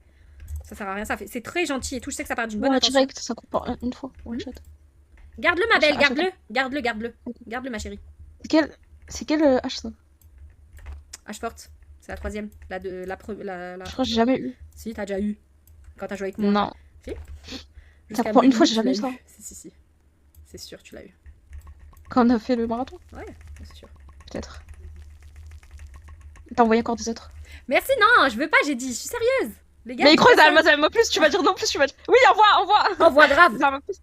Ça sert à rien. C'est très gentil et tout. Je sais que ça part d'une bonne Ouais, intention. direct, ça coupe pas une fois. One shot. Garde-le, ma belle, Ah, garde-le. Garde-le, garde-le. Garde-le, ma chérie. C'est quel H ça? H forte. C'est la troisième. La. Je crois que j'ai jamais eu. Si, t'as déjà eu. Quand t'as joué avec moi. Non. Jusqu'à Ça prend une fois, minuit, j'ai jamais tu l'as eu ça. Si. C'est sûr, tu l'as eu. Quand on a fait le marathon, Ouais, c'est sûr. peut-être. T'as envoyé encore des autres. Merci, non, je veux pas, j'ai dit. Je suis sérieuse. Les gars. Mais il croit ça. que ça m'a plus, tu vas dire non plus, tu vas dire. Oui, envoie Envoie grave. Ça m'a plus.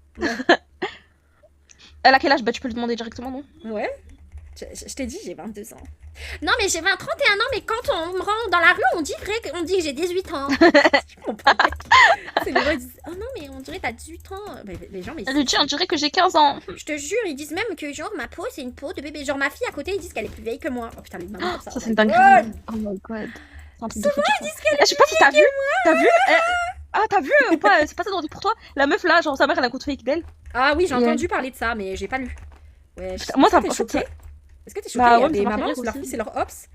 Elle a quel âge? Bah, tu peux le demander directement, non? Ouais. Je t'ai dit, j'ai 22 ans. Non, mais j'ai 31 ans, mais quand on me rend dans la rue, on dit que j'ai 18 ans. Je comprends pas. C'est les gens, ils disent, oh non, mais on dirait que t'as 18 ans. Mais les gens, mais Elle lui dit, on dirait que j'ai 15 ans. je te jure, ils disent même que genre ma peau, c'est une peau de bébé. Genre ma fille à côté, ils disent qu'elle est plus vieille que moi. Oh putain, les mamans comme ça. Ça, oh c'est my une dinguerie. God. Oh my god. C'est un truc de fou. Je sais pas si t'as vu. Ah, t'as vu ou pas? C'est pas ça drôle pour toi? La meuf là, genre sa mère, elle a compte fake d'elle. Ah oui, j'ai Et entendu parler de ça, mais j'ai pas lu. Ouais, Moi, ça est-ce que me t'es choquée? Est-ce que t'es choquée? Bah Il y a ouais, mais des ça m'a fait mamans, rire leur aussi. fille, c'est leur ops.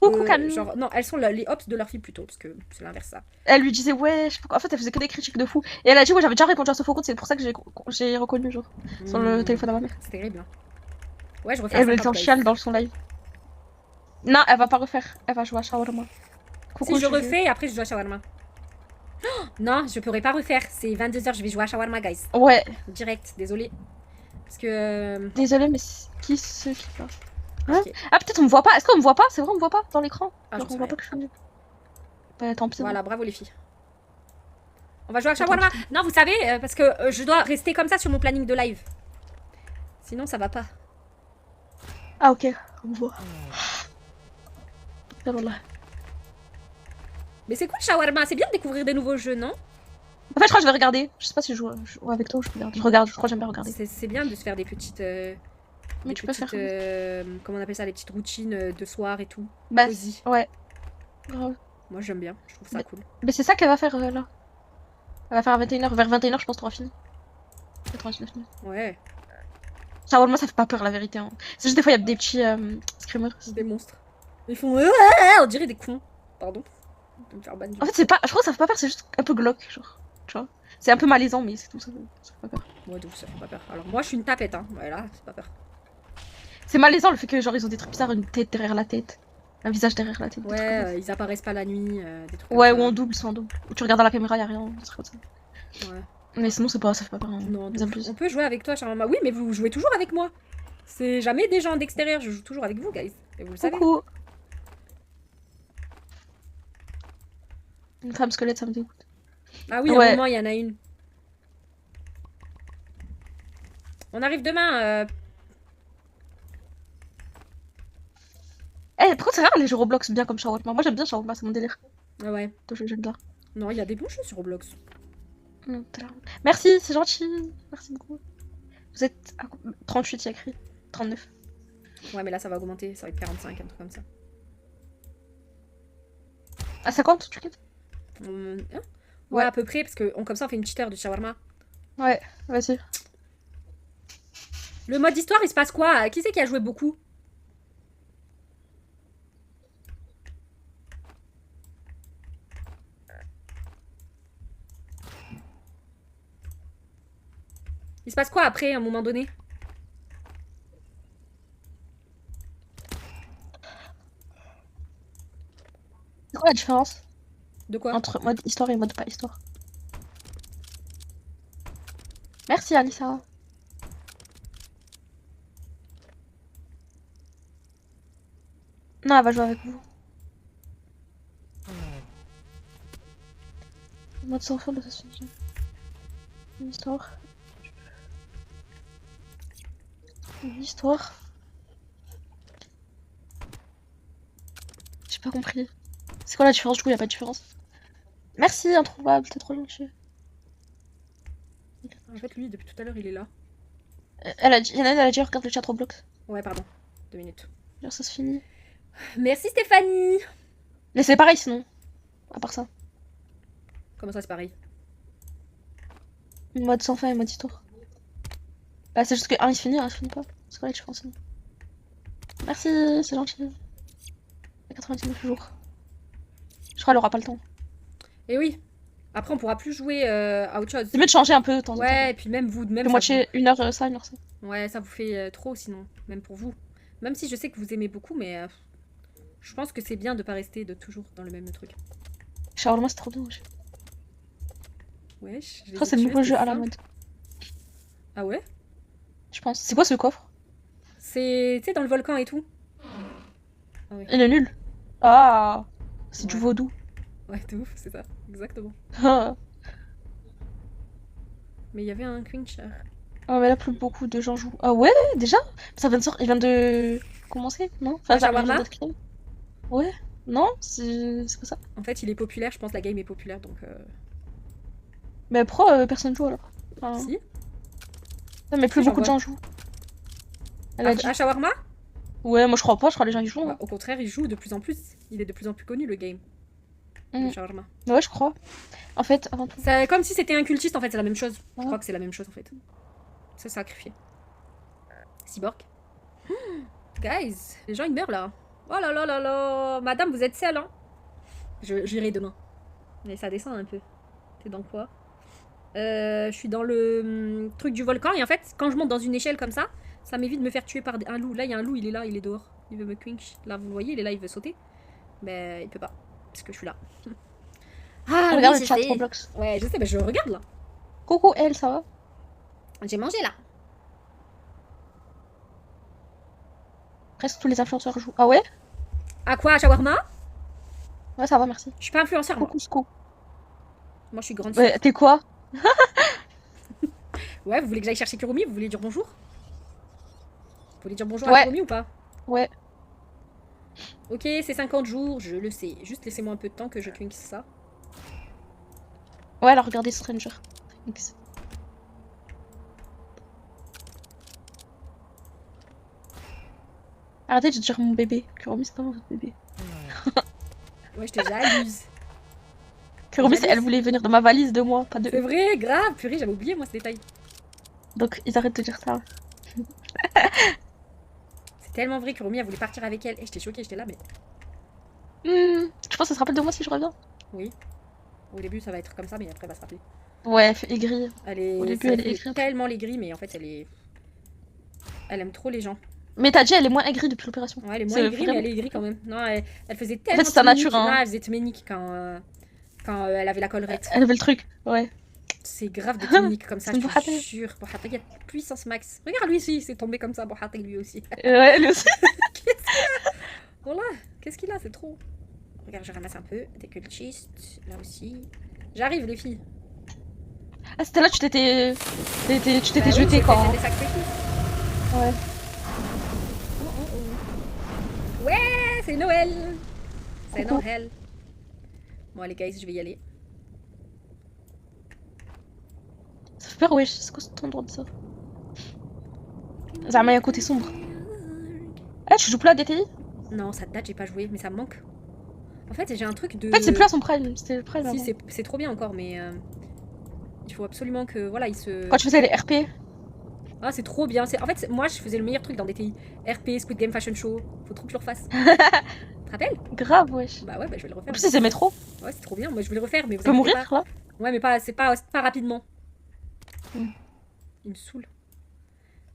Coucou Camille. Genre, non, elles sont les hops de leur fille plutôt, parce que c'est l'inverse ça. Elle lui disait ouais, je sais pas quoi. En fait, elle faisait que des critiques de fou. Et elle a dit ouais, j'avais déjà répondu à ce faux compte, c'est pour ça que j'ai reconnu genre sur le téléphone à ma mère. C'est terrible. Hein. Ouais, je refais Elle était 50, en guys. chiale dans son live. Non, elle va pas refaire. Elle va jouer à Shawarma. Coucou, Si je Juju. refais, après je joue à Shawarma. Oh, non, je pourrais pas refaire. C'est 22h, je vais jouer à Shawarma, guys. Ouais. Direct, désolé. Parce que. Désolée, mais qui c'est qui parle? Hein? Ok. Ah, peut-être on me voit pas. Est-ce qu'on me voit pas? C'est vrai, on me voit pas dans l'écran. Ah, Genre, j'en on sais voit rien. pas que je suis nulle. Bah, tant pis. Voilà, bravo les filles. On va jouer à Shawarma. Non, vous savez, parce que je dois rester comme ça sur mon planning de live. Sinon, ça va pas. Ah, ok. On me voit. Ah, voilà. Mais c'est cool, Shawarma. C'est bien de découvrir des nouveaux jeux, non? En fait, je crois que je vais regarder. Je sais pas si je joue avec toi ou je regarde. Je regarde, je crois que j'aime bien regarder. C'est bien de se faire des petites. Mais des tu peux petites, faire. comment on appelle ça? Les petites routines de soir et tout. Bah, Cosy. ouais. Grave. Moi, j'aime bien. Je trouve ça cool. Mais c'est ça qu'elle va faire là. Elle va faire à 21h. Vers 21h, je pense qu'on aura fini. 99 minutes. Ouais, Shawarma, ça fait pas peur la vérité. Hein. C'est juste des fois, il y a des petits screamers. des monstres. Ils font. On dirait des cons. Pardon. De me faire ban. En fait, c'est pas. Je crois que ça fait pas peur, c'est juste un peu glauque, genre. Tu vois. C'est un peu malaisant, mais c'est tout ça. Ça fait pas peur. Ouais, donc ça fait pas peur. Alors, moi, je suis une tapette, hein. Voilà, c'est pas peur. C'est malaisant le fait que, genre, ils ont des trucs bizarres, une tête derrière la tête. Un visage derrière la tête. des trucs comme Ouais, ça. ils apparaissent pas la nuit. Des trucs Ouais, comme ou ça. en double, c'est en double. Ou tu regardes dans la caméra, y'a rien. Des trucs comme ça. Ouais. Mais sinon, c'est pas, ça fait pas peur. Hein. Non, Ils donc, abusent. on peut jouer avec toi, Charmama. Oui, mais vous jouez toujours avec moi. C'est jamais des gens d'extérieur, je joue toujours avec vous, guys. Et vous le savez. Coucou. Une femme squelette, ça me dégoûte. Ah oui, à Ouais. un moment, il y en a une. On arrive demain. Eh, pourquoi c'est rare les jeux Roblox bien comme Shawarma? Moi, j'aime bien Shawarma, c'est mon délire. Ah ouais. J'aime bien. Non, il y a des bons jeux sur Roblox. Merci, c'est gentil. Merci beaucoup. Vous êtes à 38, il y a écrit. 39. Ouais, mais là, ça va augmenter. Ça va être 45, un truc comme ça. À 50, tu quittes? Hein ouais, Ouais. à peu près, parce que comme ça, on fait une petite heure de shawarma. Ouais, vas-y. Le mode histoire, il se passe quoi? Qui c'est qui a joué beaucoup? Il se passe quoi après, à un moment donné? C'est quoi la différence De quoi? entre mode histoire et mode pas histoire? Merci, Alissa. Non, elle va jouer avec vous. Mode sans fond de façon. Une histoire. Une histoire. J'ai pas compris. C'est quoi la différence? Du coup, y a pas de différence. Merci, introuvable, t'es trop gentil. En fait, lui, depuis tout à l'heure, il est là. Elle a dit, y'en a une, elle a dit regarde le chat Roblox. Ouais, pardon. 2 minutes. Genre ça se finit. Merci Stéphanie. Mais c'est pareil sinon. À part ça. Comment ça, c'est pareil? Mode sans fin et mode histoire. Bah c'est juste que un il se finit, un il se finit pas. C'est quoi la différence sinon? Merci, c'est gentil. 99 jours. Je crois qu'elle aura pas le temps. Et oui. Après, on pourra plus jouer à autre chose. C'est mieux de changer un peu de temps en temps. Ouais, et puis même vous, même De ça moitié une heure ça, une heure ça. Ouais, ça vous fait trop sinon, même pour vous. Même si je sais que vous aimez beaucoup, mais je pense que c'est bien de pas rester de toujours dans le même truc. Shawarma c'est trop bien. Je Wesh. crois que c'est le nouveau jeu à la mode. Ah ouais? Je pense. C'est quoi ce coffre? C'est, tu sais, dans le volcan et tout. Ah ouais. Il est nul. Ah, c'est du Ouais. vaudou. Ouais, de ouf, c'est ça, exactement. Ah Mais il y avait un quencher. mais là plus beaucoup de gens jouent. Ah ouais, déjà? Ça vient de sortir, il vient de commencer, non? Enfin, Ah, ça vient Shawarma d'être créé. Ouais, non? C'est quoi ça? En fait, il est populaire, je pense que la game est populaire, donc... Mais pourquoi personne joue alors? Enfin, Si. non, mais plus Si, j'en beaucoup de vois. gens jouent. Elle a dit. À Shawarma Ouais, moi je crois pas, je crois que les gens y jouent. Bah, au contraire, il joue de plus en plus. Il est de plus en plus connu, le game. Mm. Le shawarma. Ouais, je crois. En fait, avant tout. C'est comme si c'était un cultiste, en fait, c'est la même chose. Je Ouais. crois que c'est la même chose, en fait. C'est sacrifié. Cyborg. Guys, les gens, ils meurent, là. Oh là là là là. Madame, vous êtes seule, hein? J'irai demain. Mais ça descend un peu. T'es dans quoi? Je suis dans le truc du volcan. Et en fait, quand je monte dans une échelle comme ça m'évite de me faire tuer par un loup. Là, il y a un loup, il est là, il est dehors. Il veut me quinch. Là, vous le voyez, il est là, il veut sauter. Mais il peut pas. Parce que je suis là. Ah, Regarde oui, le je chat sais. Roblox. Ouais, je sais, mais je regarde là. Coucou, elle, ça va? J'ai mangé là. Presque tous les influenceurs jouent. Ah ouais? À quoi? Shawarma? Ouais, ça va, merci. Je suis pas influenceur, moi. Coucou, Sco. Moi, je suis grande. Ouais, t'es quoi? Ouais, vous voulez que j'aille chercher Kurumi? Vous voulez dire bonjour? Vous voulez dire bonjour à Ouais. Kurumi ou pas? Ouais. Ok, c'est 50 jours, je le sais. Juste laissez-moi un peu de temps que je quinque ça. Ouais, alors regardez Stranger. Thanks. Arrêtez de dire mon bébé. Kurumi, c'est pas mon bébé. Ouais, je te jalouse. Kurumi, Jalouse. elle voulait venir dans ma valise de moi, pas de C'est eux. vrai, grave. Purée, j'avais oublié moi ce détail. Donc, ils arrêtent de dire ça. C'est tellement vrai que Kurumi a voulu partir avec elle. Et j'étais choquée, j'étais là, mais Tu penses que ça se rappelle de moi si je reviens? oui. Au début, ça va être comme ça, mais après, elle va se rappeler. Ouais, elle fait aigrie. Elle est, Au début, ça elle est fait aigrie. tellement les gris, mais en fait, elle est. Elle aime trop les gens. Mais t'as dit, elle est moins aigrie depuis l'opération. Ouais, elle est moins C'est aigrie, vraiment- mais elle est aigrie quand même. Non, elle faisait tellement. c'est sa tménique. nature, hein. Non, elle faisait tménique quand elle avait la collerette. Elle avait le truc, ouais. C'est grave de tménique comme ça, C'est je te Bouhata. jure. Bouhata, il y a puissance max. Regarde lui ici, il s'est tombé comme ça, Bouhata lui aussi. Ouais, lui aussi. Voilà, qu'est-ce qu'il a, c'est trop. Regarde, je ramasse un peu. Des cultistes, là aussi. J'arrive, les filles. Ah, c'était là, tu t'étais Bah oui, jeté c'était quand. des sacrifices. Ouais. Ouais, c'est Noël. C'est Coucou. Noël. Bon, les guys, je vais y aller. Ça fait peur, wesh. C'est quoi cet endroit de ça? Zama, il y a un côté sombre. Eh, tu joues plus à DTI? Non, ça date, j'ai pas joué, mais ça me manque. En fait, j'ai un truc de. En fait, c'est plus à son prime. C'était le prime Si, avant. c'est trop bien encore, mais il faut absolument que voilà, il se. Quand tu faisais les RP. Ah, c'est trop bien. En fait, moi, je faisais le meilleur truc dans DTI. RP, Squid Game Fashion Show. Faut trop que je le refasse. Tu te rappelles? Grave, wesh. Bah ouais, bah, je vais le En refaire. plus, ils aimaient trop. Ouais, c'est trop bien. Moi, je vais le refaire, mais vous Tu peux inquiétez mourir pas. là? Ouais, mais c'est pas rapidement. Mm. Il me saoule.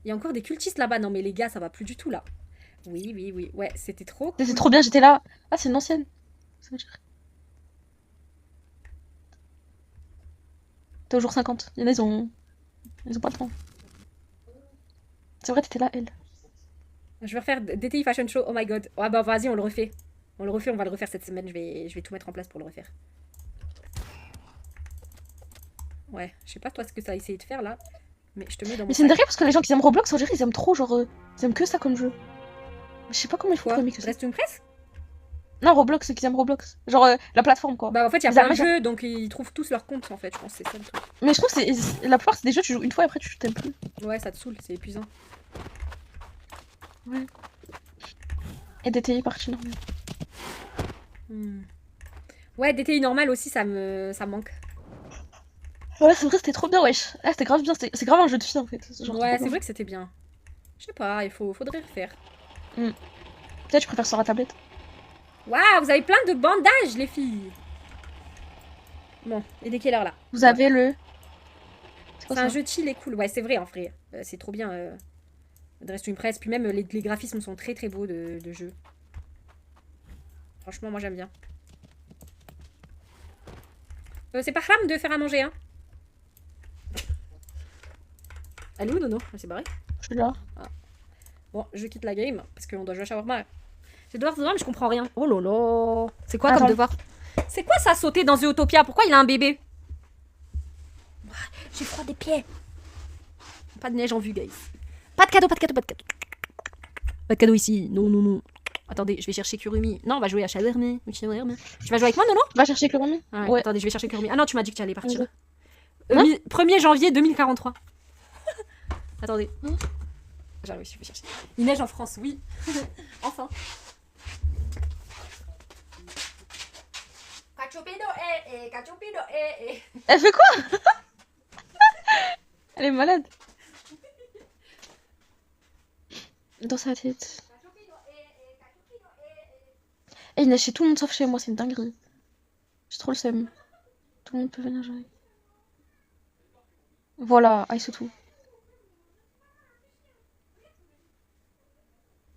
Il y a encore des cultistes là-bas. Non, mais les gars, ça va plus du tout là. Oui, oui, oui. Ouais, c'était trop. C'était cool. trop bien, j'étais là. Ah, c'est une ancienne. Ça veut dire. T'es au jour 50. Il y en a, ils ont pas le temps. C'est vrai, t'étais là, elle. Je vais refaire DTI Fashion Show. Oh my god. Ah bah vas-y, on le refait. On le refait, on va le refaire cette semaine. Je vais tout mettre en place pour le refaire. Ouais, je sais pas toi ce que ça a essayé de faire là. Mais je te mets dans mon Mais c'est une sac. dinguerie parce que les gens qui aiment Roblox, on dirait ils aiment trop, genre. Ils aiment que ça comme jeu. Je sais pas comment il faut Quoi? aimer que ça. Reste une presse? Non, Roblox, ceux qui aiment Roblox. Genre la plateforme quoi. Bah en fait, il y a Ils plein de aiment- jeux, donc ils trouvent tous leur compte en fait. Je pense que c'est ça le truc. Mais je trouve que la plupart, c'est des jeux que tu joues une fois et après tu t'aimes plus. Ouais, ça te saoule, c'est épuisant. Et DTI partie normale. Hmm. Ouais, DTI normal aussi, ça me manque. Ouais, c'est vrai, c'était trop bien, wesh. Ah, c'était grave bien, c'est grave un jeu de filles en fait. Genre, Ouais, trop c'est bien. vrai que c'était bien. Je sais pas, faudrait refaire. Peut-être je préfère sur la tablette. Waouh, vous avez plein de bandages, les filles. Bon, et dès quelle heure là? Vous avez le. C'est quoi C'est un ça? jeu chill et cool. Ouais, c'est vrai en vrai. C'est trop bien. Dress to Impress. Puis même les graphismes sont très très beaux de jeu. Franchement, moi j'aime bien. C'est pas Ram de faire à manger, hein. Allô, non, elle s'est barrée. Je suis là. Bon, je quitte la game parce qu'on doit jouer à Shawarma. J'ai devoir mais je comprends rien. Oh là là. C'est quoi Attends. comme devoir? C'est quoi ça sauter dans Zootopia? Pourquoi il a un bébé? J'ai froid des pieds. Pas de neige en vue, guys. Pas de cadeau, pas de cadeau, pas de cadeau. Pas de cadeau ici. Non, non, non. Attendez, je vais chercher Kurumi. Non, on va jouer à Shawarma. Tu vas jouer avec moi, Nono? Va chercher Kurumi. Ah ouais. Ouais. Attendez, je vais chercher Kurumi. Ah non, tu m'as dit que tu allais partir. Ouais. Hein 1er janvier 2043. Attendez. Hein J'arrive, je vais chercher. Il neige en France, oui. Enfin. Elle fait quoi? Elle est malade. Dans sa tête. Et il neige chez tout le monde sauf chez moi, c'est une dinguerie. J'ai trop le seum. Tout le monde peut venir jouer. Voilà, ah, c'est tout.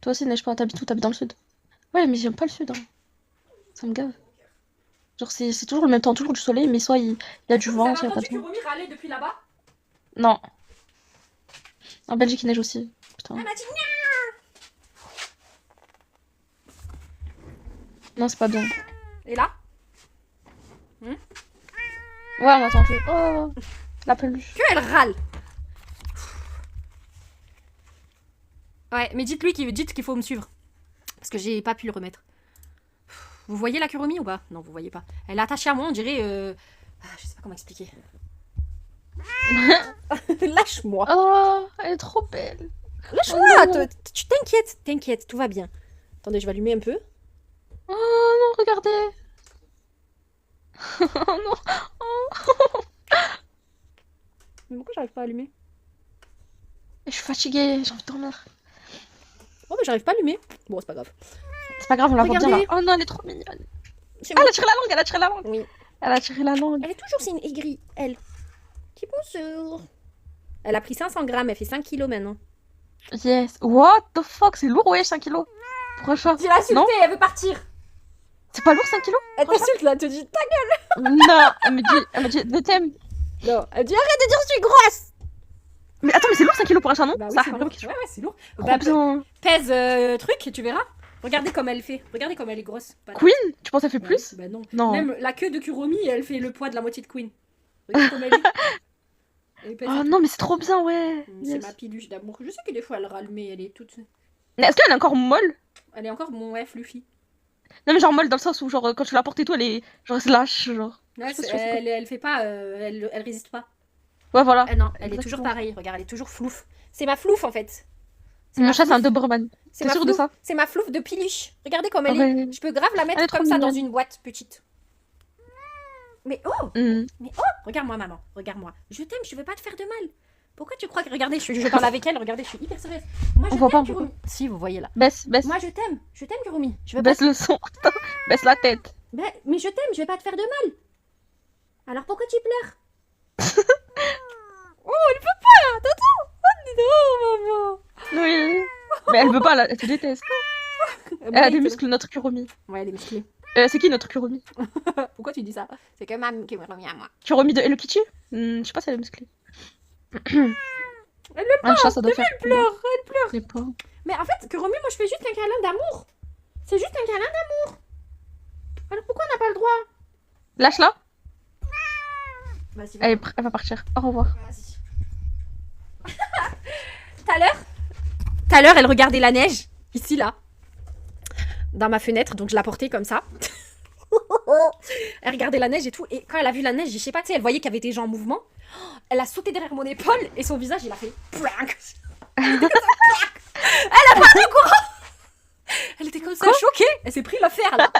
Toi aussi, il neige pas, t'habites où? T'habites dans le sud? Ouais, mais j'aime pas le sud, hein. Ça me gave. Genre, c'est toujours le même temps, toujours du soleil, mais soit il y a du vent, soit il y a pas de vent. Kurumi râler depuis là-bas? Non. En Belgique, il neige aussi. Putain. Elle m'a dit Non, c'est pas bien. Et là? Ouais, on attend que... Oh, la peluche. Que elle râle. Ouais, mais dites qu'il faut me suivre. Parce que j'ai pas pu le remettre. Vous voyez la Kurumi ou pas? Non, vous voyez pas. Elle est attachée à moi, on dirait... je sais pas comment expliquer. Lâche-moi. Oh, elle est trop belle. Lâche-moi. Oh, Tu t'inquiètes, tout va bien. Attendez, je vais allumer un peu. oh non, regardez. Oh non. Oh. Mais pourquoi j'arrive pas à allumer? Je suis fatiguée, j'ai envie de dormir. Oh, mais j'arrive pas à allumer. Bon, c'est pas grave. C'est pas grave, on la voit bien là. Regardez. Oh non, elle est trop mignonne. C'est Ah, bon. elle a tiré la langue, elle a tiré la langue. Oui. Elle a tiré la langue. Elle est toujours c'est une aigrie, elle. Dis bonjour. Elle a pris 500 grammes, elle fait 5 kilos maintenant. Yes. What the fuck, c'est lourd, ouais, 5 kilos. Pour un chat. Tu l'as insultée, Non, elle veut partir. c'est pas lourd, 5 kilos. Elle t'insulte là, elle te dit ta gueule. Non, elle me dit, de thème. Non, elle dit arrête de dire je suis grosse. Mais attends, mais c'est lourd 5 kilos pour un chat, non? Bah oui, Ça, c'est vraiment lourd. question. Ouais, c'est lourd. Trop Bah, bien. pèse truc et tu verras. Regardez comme elle fait. Regardez comme elle est grosse. Pas Queen, tu penses qu'elle fait Bah plus? oui, bah non. Non. Même la queue de Kuromi, elle fait le poids de la moitié de Queen. Regarde comme elle est. Elle pèse Oh et non, mais c'est trop bien, ouais. tout. C'est Yes. ma piluche d'amour. Je sais que des fois elle râle, mais elle est toute. Mais est-ce qu'elle est encore molle? Elle est encore mon ouais, fluffy. Non, mais genre molle dans le sens où, genre, quand tu la portes et tout, elle est. Genre, elle se lâche, genre. Ouais, Je sais pas si c'est elle fait pas. Elle résiste pas. Ouais, voilà. Ah non, elle est Exactement. toujours pareille. Regarde, elle est toujours flouf. C'est ma flouf en fait. C'est Mon ma chat, c'est un flouf. Doberman. C'est T'es ma sûre de flouf. ça? C'est ma flouf de piluche. Regardez comme elle Ouais. est. Je peux grave la Elle mettre est trop comme ça dans mignonne. une boîte petite. Mais oh, Hmm. regarde-moi maman, regarde-moi. Je t'aime, je veux pas te faire de mal. Pourquoi tu crois que regardez, je parle avec elle, regardez, je suis hyper sérieuse. Moi je On voit t'aime pas, Kurumi. Si, vous voyez là. Baisse Moi je t'aime Kurumi. Je veux pas. le son. Baisse la tête. Mais je t'aime, je vais pas te faire de mal. Alors pourquoi tu pleures? Oh, elle peut pas, Tonton. Oh non, maman. Oui. Mais elle veut pas, elle te déteste. Elle a des muscles, notre Kuromi. Ouais, elle est musclée. C'est qui notre Kuromi? Pourquoi tu dis ça? C'est que ma Kurumi à moi. Kuromi de Hello Kitty? Je sais pas si elle est musclée. Elle le Un chat, ça doit faire. elle pleure. Les pauvres. Mais en fait, Kurumi, moi je fais juste un câlin d'amour. C'est juste un câlin d'amour. Alors pourquoi on n'a pas le droit? Lâche-la. Vas-y, Elle va partir. Au revoir. vas-y. Tout à l'heure, elle regardait la neige, ici, là, dans ma fenêtre, donc je la portais comme ça. Elle regardait la neige et tout, et quand elle a vu la neige, je sais pas, tu sais, elle voyait qu'il y avait des gens en mouvement. Elle a sauté derrière mon épaule, et son visage, il a fait prank. Elle a pas de courant. Elle était comme ça, choquée. Elle s'est pris le fer, là.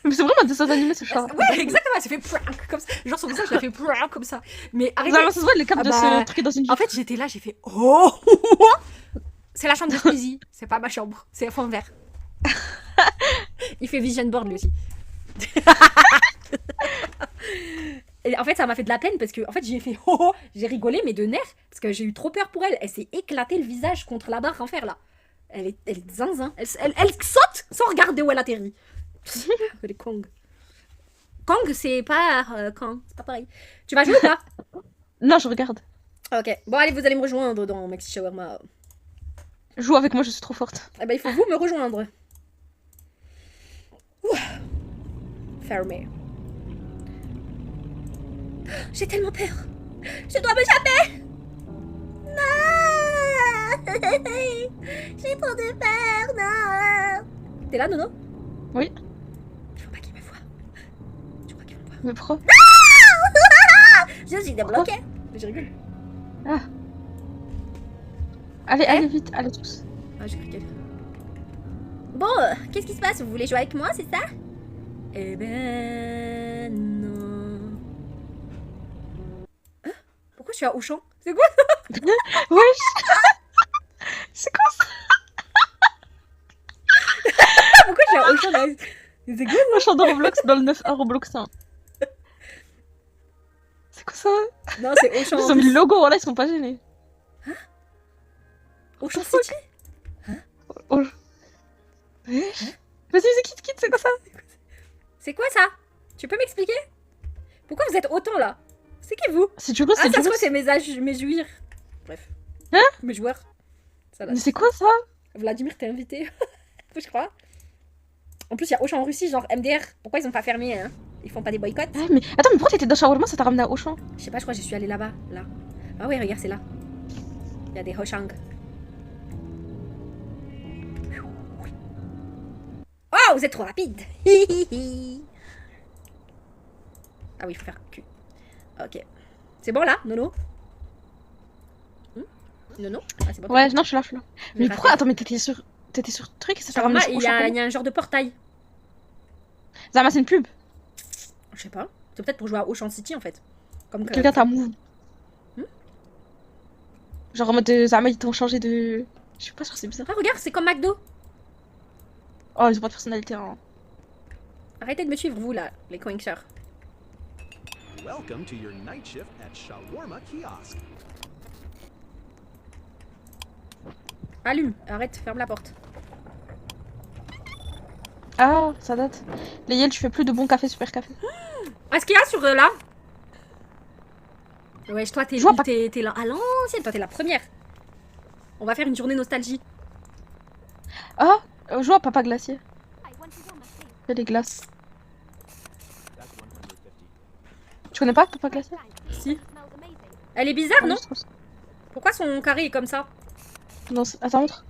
Mais c'est vraiment un dessin animé, ce chat. Ouais, exactement, elle s'est fait prank, comme ça. Genre, son visage, il a fait prank, comme ça. Mais arrêtez. Ça se voit, les câbles de bah, ce truc est dans une. En fait, j'étais là, j'ai fait oh. C'est la chambre de Squeezie, c'est pas ma chambre, c'est un fond vert. Il fait vision board lui aussi. Et en fait, ça m'a fait de la peine parce que en fait, j'ai fait oh, j'ai rigolé mais de nerfs parce que j'ai eu trop peur pour elle. Elle s'est éclatée le visage contre la barre en fer là. Elle est zinzin. Elle saute sans regarder où elle atterrit. Elle est Kong. Kong, c'est pas Kong, c'est pas pareil. Tu vas jouer ou pas? Non, je regarde. Ok. Bon, allez, vous allez me rejoindre dans Maxi Shawarma. Joue avec moi, je suis trop forte. Eh ben, il faut vous me rejoindre. Ouh. Fermé. J'ai tellement peur. Je dois m'échapper. Non. J'ai trop de peur, non. T'es là, Nono? Oui. Il faut pas qu'il me voie. Tu crois qu'il va me voir? Mais pourquoi? Je suis débloquée. Je rigole. Ah. Allez, allez vite, allez tous. Ah, j'ai cru qu'elle. Bon, qu'est-ce qui se passe? Vous voulez jouer avec moi, c'est ça? Eh ben non. Hein? Pourquoi je suis à Auchan? C'est quoi? Wesh. C'est quoi ça? Pourquoi je suis à Auchan là? C'est quoi? Auchan de Roblox dans le 9 Roblox 1. C'est quoi ça? Non, c'est Auchan. Ils ont mis le logo, voilà, ils sont pas gênés. Auchan City? Vas-y, quitte, c'est quoi ça? C'est quoi ça? Tu peux m'expliquer? Pourquoi vous êtes autant là? C'est qui vous? C'est du russe, Ah, c'est ça du se trouve, russe. c'est mes jouirs. Bref. Hein? Mes joueurs. Ça, là. Mais c'est quoi ça? Vladimir, t'es invité. Je crois. En plus, il y a Auchan en Russie, genre MDR. Pourquoi ils ont pas fermé, hein? Ils font pas des boycotts? Ah, mais attends, mais pourquoi t'étais dans Shawarma, ça t'a ramené à Auchan? Je sais pas, je crois que je suis allée là-bas. Là. Ah ouais, regarde, c'est là. Il y a des Hoshang. Oh, vous êtes trop rapide. Ah oui, il faut faire cul. Ok. C'est bon là, Nono? Nono? Ah, c'est bon. Ouais, non, je suis là, je suis là. Mais Mais pourquoi? Attends, mais t'étais sur truc, ça t'a ramené Shawarma, sur il Auchan y comment? a un genre de portail. Zama, c'est une pub. Je sais pas. C'est peut-être pour jouer à Auchan City en fait. Comme Quelqu'un t'a move. Hmm? Genre en mode Zama, ils t'ont changé de. Je sais pas, c'est bizarre. Ah, regarde, c'est comme McDo. Oh, ils ont pas de personnalité, hein. Arrêtez de me suivre, vous là, les coinxers. Welcome to your night shift at Shawarma Kiosk. Allume, arrête, ferme la porte. Ah, ça date. Les Yel, tu fais plus de bon café, super café. Ah, ce qu'il y a sur là? Ouais, toi, Je vois pas. t'es là à l'ancienne, toi, t'es la première. On va faire une journée nostalgie. Ah, je vois Papa Glacier. Il y a des glaces. Tu connais pas Papa Glacier? Si. Elle est bizarre, non? Je trouve ça- Pourquoi son carré est comme ça? Non, attends, montre.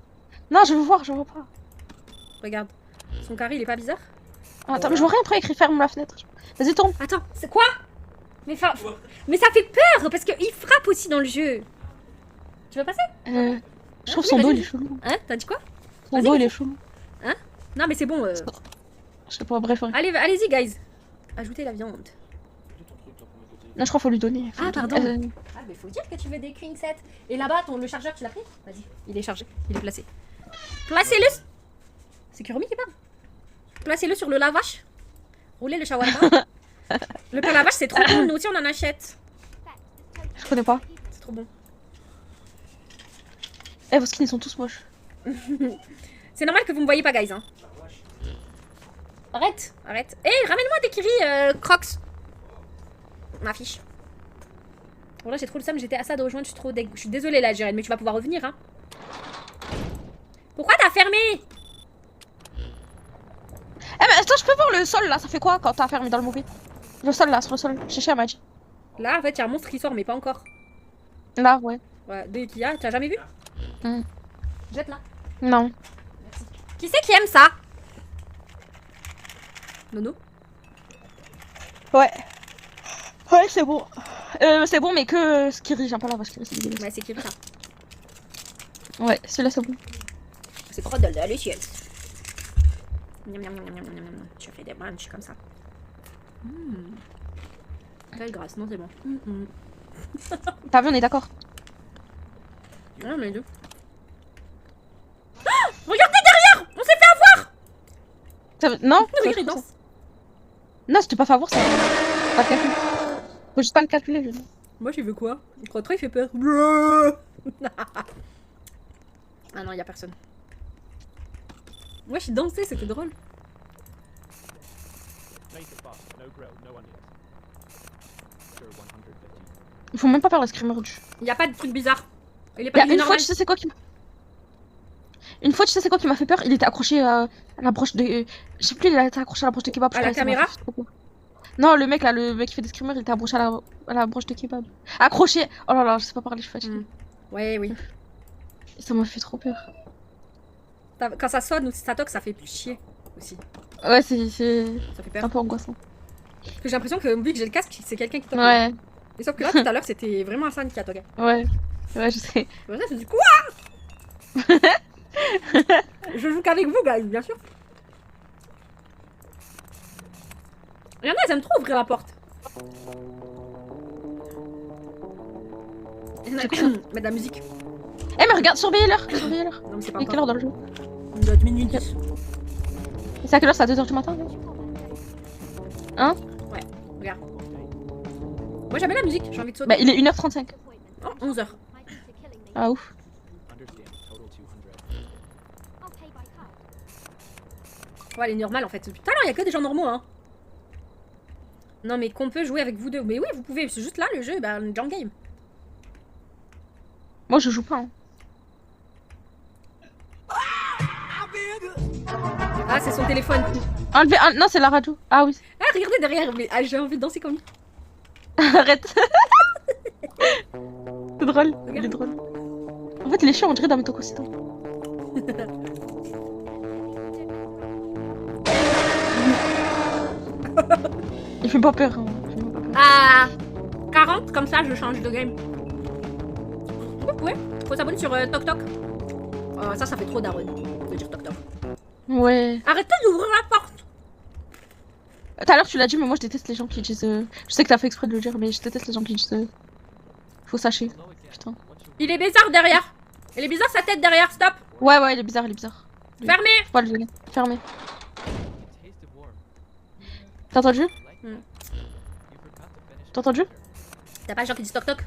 Non, je veux voir, je vois pas. Regarde. Son carré, il est pas bizarre? Ah, attends, mais je vois rien après écrit ferme la fenêtre. Vas-y, tourne. Attends, c'est quoi? Mais ça fait peur parce qu'il frappe aussi dans le jeu. Tu veux passer? Je trouve oui, son dos, vas-y. il est chelou. Hein? T'as dit quoi? Son Vas-y, dos, il vas-y. est chelou. Non, mais c'est bon. Je sais pas, bref. Ouais. Allez, allez-y, guys. Ajoutez la viande. Non, je crois qu'il faut lui donner. Ah, pardon. Euh, Ah, mais faut dire que tu veux des Queen set. Et là-bas, le chargeur, tu l'as pris? Vas-y, il est chargé, il est placé. Placez-le. C'est Kurumi qui parle. Placez-le sur le lavache. Roulez le shawarma. Le pain lavache, c'est trop bon. Nous aussi, on en achète. je connais pas. C'est trop bon. Eh, vos skins, ils sont tous moches. C'est normal que vous me voyez pas, guys. Hein. Arrête, arrête. Hé, ramène-moi des Kiri Crocs. Ma fiche. Bon, là, j'ai trop le seum. J'étais à ça de rejoindre. Je suis trop deg. Je suis désolée, là, Jérém, mais tu vas pouvoir revenir. Hein. Pourquoi t'as fermé? Eh, mais attends, je peux voir le sol là, ça fait quoi quand t'as fermé dans le mauvais? Le sol là, sur le sol. Chéché, elle m'a dit. Là, en fait, il y a un monstre qui sort, mais pas encore. Là, ouais. Ouais, de Ikea, tu as jamais vu? Jette là. Non. Qui c'est qui aime ça? Nono? Ouais. Ouais, c'est bon. C'est bon, mais que Skiri, j'aime pas la vache Skiri, c'est dégueulasse. Ouais, c'est qui ça? Ouais, celui-là, c'est bon. C'est trop délicieux. Miam, miam, miam, miam, miam, miam, miam. Tu as fait des brunchs comme ça. Quelle grâce, non, c'est bon. T'as vu, on est d'accord. Non, mais deux. Ah, regardez derrière! On s'est fait avoir! Non Regarde, il danse. Non, si tu pas fait avoir, ça. Pas le calculer. Faut juste pas le calculer, je dis. Moi, j'ai vu quoi? Je crois trop, il fait peur. Ah non, y a personne. Moi, j'ai dansé, c'était drôle. Make it fast. No grill. No onions. Sure, 150. Il faut même pas faire le screamer du. Y a pas de truc bizarre. Il est Y pas a une fois, normal. tu sais c'est quoi qui m'a. Une fois, tu sais c'est quoi qui m'a fait peur? Il était accroché à la broche de. Je sais plus, il était accroché à la broche de kebab. À la putain, ça m'a caméra? fait trop peur. Non, le mec là, le mec qui fait des screamers, il était accroché à la broche de kebab. Accroché! Oh là là, je sais pas parler, je suis fatiguée. Ouais, oui. Ça m'a fait trop peur. Quand ça sonne ou si ça toque, ça fait plus chier aussi. Ouais, c'est Ça fait peur. un peu angoissant. Parce que j'ai l'impression que vu que j'ai le casque, c'est quelqu'un qui toque. Ouais, Et sauf que là, tout à l'heure, c'était vraiment Hassan qui a toqué. ouais. Ouais, je sais. Là, je me dis quoi? Je joue qu'avec vous, guys, bien sûr. Il y en a, ils aiment trop ouvrir la porte. Il y en a qui mettent de la musique. Eh, mais regarde, surveillez l'heure! Surveillez l'heure. Non, mais c'est pas Il est quelle heure encore. dans le jeu? Il doit être minuit 10. Et c'est à quelle heure? C'est à 2h du matin? là Hein? Ouais, regarde. Moi j'aime bien la musique, j'ai envie de sauter. Bah, il est 1h35. Oh, 11h. Ah ouf. Understand. Total 200. Ouais, elle est normale en fait. Putain, non, il y a que des gens normaux, hein. Non, mais qu'on peut jouer avec vous deux. Mais oui, vous pouvez. C'est juste là le jeu, bah, junk game. Moi, je joue pas. Hein. Ah, c'est son téléphone. Enlevez. Ah, non, c'est la radio. Ah oui. Ah, regardez derrière. Mais ah, j'ai envie de danser comme lui. Arrête. C'est drôle. Il est drôle. En fait, les chiens, on dirait dans Metocosita. Il fait pas peur. Hein. Il fait pas peur. À 40, comme ça, je change de game. Vous pouvez. Faut s'abonner sur TokTok. Ça fait trop daronne de dire TokTok. Ouais. Arrêtez d'ouvrir la porte. Tout à l'heure, tu l'as dit, mais moi, je déteste les gens qui disent. Je sais que t'as fait exprès de le dire, mais je déteste les gens qui disent. Faut sacher. Putain. Il est bizarre derrière. Il est bizarre sa tête derrière, stop. Ouais, ouais, il est bizarre, il est bizarre. Fermez. Faut pas le gêner. Fermé. Taste of warm. T'as entendu? Like Hmm. that. You forgot to finish. T'as entendu? T'as pas les gens qui disent TokTok?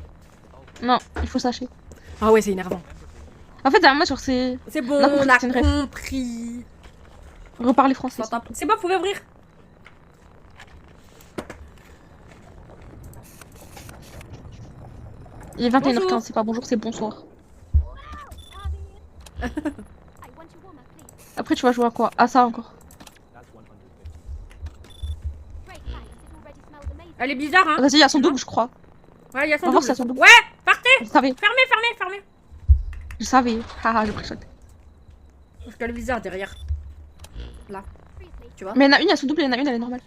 Non, il faut sacher. Ah ouais, c'est énervant. En fait, moi, genre, c'est. C'est bon, Non, on a c'est une ref. compris. Reparler français. C'est bon, vous pouvez ouvrir. Il est 21h15, Bonjour. c'est pas bonjour, c'est bonsoir. Après, tu vas jouer à quoi? À ça encore. That's 150. Elle est bizarre, hein. Vas-y, il y a son double, je crois. Ouais, il y a son On va voir double. si y a son double. Ouais, partez. Je savais, Fermez. je savais. Haha, j'ai pris le shot. Parce qu'elle est bizarre derrière. Là, tu vois. Mais il y en a une, il y a son double, il y en a une, elle est normale.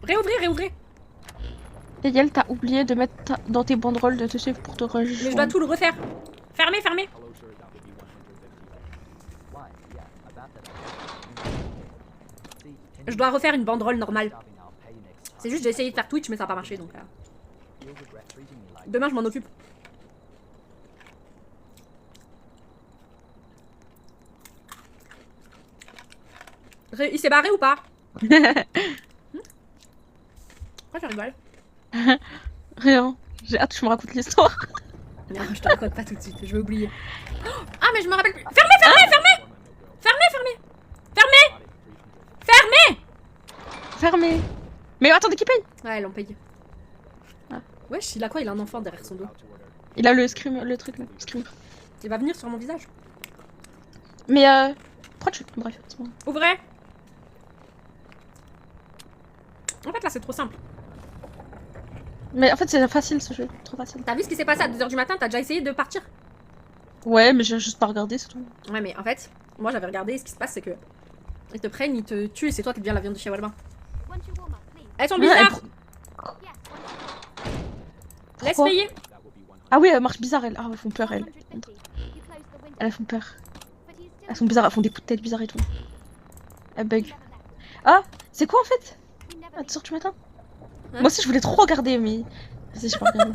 Réouvrez. Et Yel, t'as oublié de mettre dans tes banderoles de te suivre pour te Mais je dois rejoindre. tout le refaire. Fermez. Hello, sir. That would be 150. Why, yeah, about that. See, can Je you dois refaire une banderole normale. stopping our pay next time? C'est juste, j'ai essayé de faire Twitch, mais ça n'a pas marché, donc... You'll regret treating me like Demain, je m'en occupe. Il s'est barré ou pas? Pourquoi je rigole? Rien. J'ai hâte que tu me racontes l'histoire. Non, je te raconte pas tout de suite, je vais oublier. Ah, mais je me rappelle plus. Fermez. Fermé. Mais attendez, qui paye? Ouais, l'ont payé. Ah. Wesh, il a quoi? Il a un enfant derrière son dos. Il a le scream, le truc là. Screamer. Il va venir sur mon visage. Mais pourquoi tu. Bref, c'est bon. Ouvrez. En fait, là, c'est trop simple. Mais en fait, c'est facile ce jeu. Trop facile. T'as vu ce qui s'est passé à 2h du matin? T'as déjà essayé de partir? Ouais, mais j'ai juste pas regardé, c'est tout. Ouais, mais en fait, moi j'avais regardé. Ce qui se passe, c'est que ils te prennent, ils te tuent et c'est toi qui deviens la viande de shawarma. Elles sont Ouais, bizarres. Laisse Pourquoi payer. That would be 100. Ah oui, elles marchent bizarre, elles. Ah, elles font peur, elles. Elles font peur. Elles sont bizarres, elles font des coups de tête bizarres et tout. Elles bug. Ah, c'est quoi en fait? À 2h du matin? Hein? Moi aussi, je voulais trop regarder, mais. Vas-y, je peux regarder.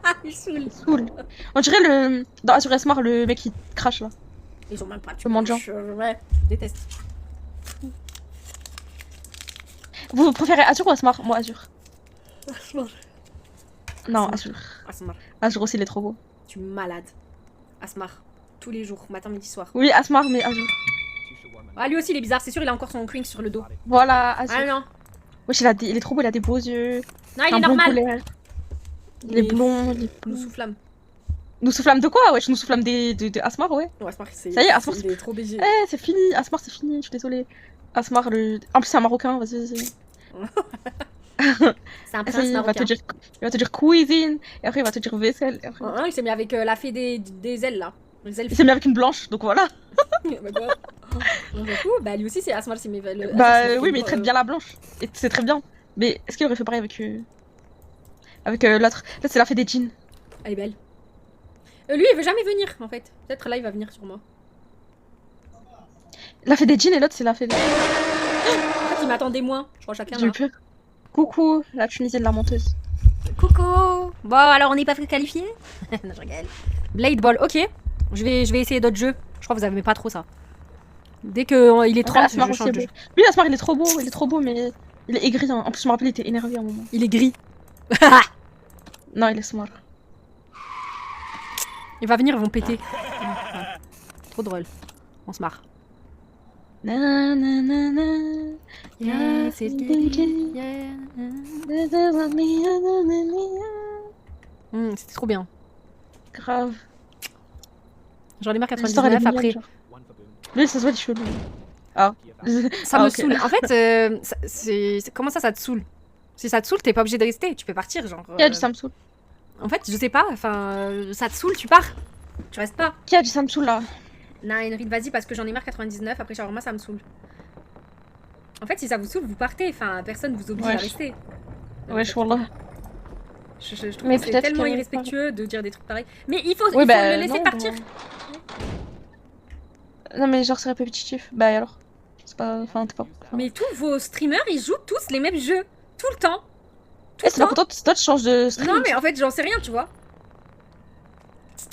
Ah, ils saoulent. Cool. On dirait le. Dans Azure Smart, le mec qui crache là. Ils ont même pas de Le mendiant. Ouais, je déteste. Vous préférez Azure ou Asmar? Moi, Azure. Non, Asmar. Azure. Asmar, Azure aussi, il est trop beau. tu es malade. Asmar, tous les jours, matin, midi, soir. Oui, Asmar, mais Azure. Two shawarma. Ah, lui aussi, il est bizarre, c'est sûr, il a encore son cringe sur le dos. Voilà, Azure. Ah non, Wesh, il est trop beau, il a des beaux yeux. non, il un est blond normal. polaire. Il est blond, il est Nous blond. soufflame. Nous soufflâmes de quoi? Wesh, nous soufflâmes de Asmar, ouais. Ouais, Asmar, c'est. Ça y est, Asmar, il est trop BG. Eh, c'est fini, Asmar, c'est fini, je suis désolée. Asmar, le. En plus, c'est un marocain, vas-y. C'est un Ça y prince est, marocain. il va te dire cuisine, et après, il va te dire vaisselle. Et après... Hein, il s'est mis avec la fée des ailes là. Les ailes. Il s'est mis avec une blanche, donc voilà. Bah quoi? Du coup, bah lui aussi c'est Asmar, c'est mes Bah oui, mais il traite bien la blanche. Et c'est très bien. Mais est-ce qu'il aurait fait pareil avec l'autre? Là, c'est la fée des jeans. Elle est belle. Lui, il veut jamais venir en fait. Peut-être là, il va venir sur moi. La fée des jeans et l'autre, c'est la fée des... En fait, il m'attendait moins. Je crois chacun. J'ai eu Là. peur. Coucou, la Tunisienne la menteuse. Coucou. Bon, alors on n'est pas qualifié. Non, je rigole. Blade Ball, ok. Je vais essayer d'autres jeux. Je crois que vous aimez pas trop ça. Dès que il est 30, Asmar je aussi change est de beau. jeu. Lui, Asmar, il est trop beau, mais il est aigri. Hein. En plus, je me rappelle, il était énervé à un moment. Il est gris. Non, il est smart. Il va venir, ils vont péter. Trop drôle. On se marre. Na, na, na, na. Yeah, c'est yeah. C'était trop bien. Grave. J'en ai marre L'histoire, elle est 99 après. mignonne, genre. One for boom. Lui, ça se voit, il est chelou. Ah. Ça Ah, me ok. saoule. En fait, comment ça te saoule? Si ça te saoule, t'es pas obligé de rester. Tu peux partir, genre. Qui a dit ça me saoule? En fait, je sais pas. Enfin, ça te saule, tu pars. Tu restes pas. Qui a dit ça me saoule là? Nine, vas-y, parce que j'en ai marre 99. Après, shawarma, ça me saoule. En fait, si ça vous saoule, vous partez. Enfin, personne vous oblige à Wesh. rester. Wesh, wallah. Je trouve Mais que c'est peut-être tellement que- irrespectueux de dire des trucs pareils. Mais il faut Oui, bah, le laisser non, partir. Non, mais genre, c'est répétitif. Bah, alors. C'est pas. Enfin, t'es pas. Enfin... Mais tous vos streamers, ils jouent tous les mêmes jeux. Tout le temps. Tout Eh, le c'est pas temps. pour toi, tu changes de stream. Non, mais en fait, j'en sais rien, tu vois.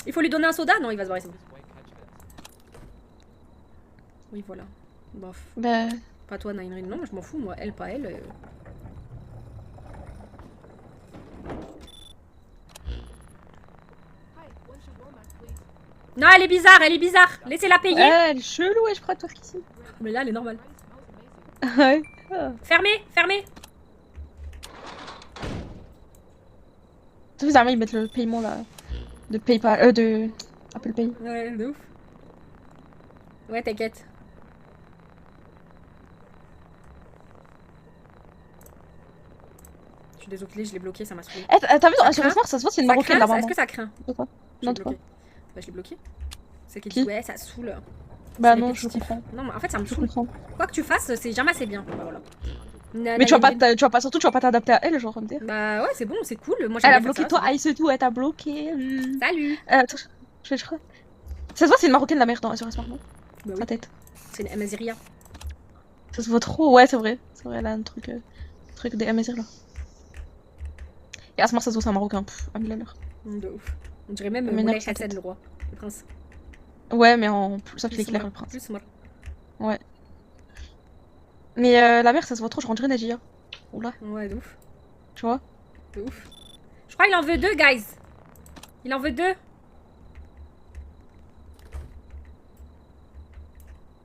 Il faut lui donner un soda? Non, il va se barrer, c'est bon. Oui, voilà. Bof. Bah. Pas toi, Nine. Non, je m'en fous, moi. Elle, pas elle. Non, elle est bizarre, elle est bizarre. Laissez-la payer. Elle est chelou, je crois, toi, ici. Mais là, elle est normale. Ouais. Fermez, fermez. Tu sais, ils mettent le paiement là. De PayPal. De. Apple Pay. Ouais, de ouf. Ouais, t'inquiète. Je suis désolée, je l'ai bloqué, ça m'a saoulé. Eh, t'as vu, Ça sur craint Asmar, ça se voit, c'est une Ça marocaine craint, là-bas. est-ce que ça craint? De quoi? Je Non, l'ai de quoi? bloqué. Bah, je l'ai bloqué. C'est qui Qui dit ouais, ça saoule. Bah, C'est non, je répétitif. comprends. Non, mais en fait, ça me Je saoule. comprends. Quoi que tu fasses, c'est jamais assez bien. Bah, voilà. Mais tu vas pas, surtout, tu vas pas t'adapter à elle, genre, me dire. Bah, ouais, c'est bon, c'est cool. Moi, Elle j'aime a bien faire bloqué ça, toi, c'est Ice et tout, elle t'a bloqué. bon. Salut. Attends, je crois. Ça se voit, c'est une marocaine la merde dans sur Asmar, non? Bah oui, Sa tête. c'est une Amaziria. Ça se voit trop, ouais, c'est vrai. C'est vrai, elle a un truc des MSR là. Et Asmar, ça se voit, c'est un marocain. Pff, Amila l'heure. De ouf. On dirait même Mais Moulay non, sa Hassan, tête. le roi. Le prince. Ouais, mais en plus, ça fait Plus éclair smart, le prince. Plus smart. Mais la mère, ça se voit trop, je rentrais Nadia. Oula, Ouais, de ouf. tu vois. De ouf. Je crois qu'il en veut 2, guys. Il en veut 2.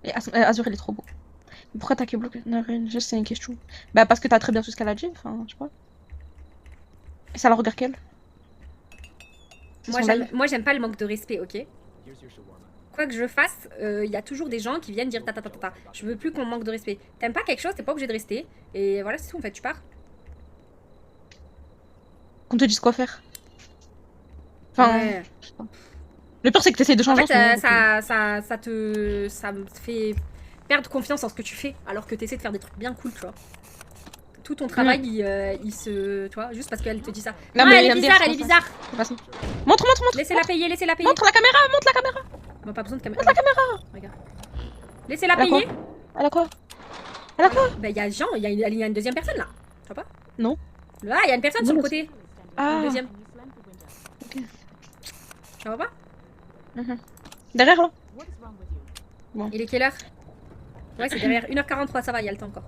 Et Azur, il est trop beau. Mais pourquoi t'as que bloqué? Non, rien, juste c'est une question. Bah, parce que t'as très bien tout ce qu'elle a dit, enfin, je sais pas. Et ça la regarde qu'elle. C'est son live. Moi, j'aime pas le manque de respect, ok? Here's your shawarma. Quoi que je fasse, il y a toujours des gens qui viennent dire ta ta ta ta ta. Je veux plus qu'on manque de respect. T'aimes pas quelque chose, t'es pas obligé de rester. Et voilà, c'est tout en fait, tu pars. Qu'on te dise quoi faire. Enfin, Ouais. le pire c'est que t'essayes de En changer. fait, en ce moment, ça me fait perdre confiance en ce que tu fais, alors que t'essaies de faire des trucs bien cool, tu vois. Tout ton travail, il se. Tu vois, juste parce qu'elle te dit ça. Non, Non, mais elle est elle aime bien, bizarre, c'est elle est pour bizarre. de toute façon. Montre, montre, montre. Laissez-la payer, laissez-la payer. Montre la caméra, montre la caméra. Bon, pas besoin de caméra. Montre la caméra. Regarde. Laissez-la Elle a quoi? payer. Elle a quoi? Elle a quoi? Bah, il y a Jean, il y a une deuxième personne là. Tu vois pas? Non. Là, il y a une personne sur le Non, côté. Ah. Une deuxième. Ok. Tu vois pas? Mhm. Derrière là. Il est quelle heure? Ouais, c'est derrière 1h43, ça va, il y a le temps encore.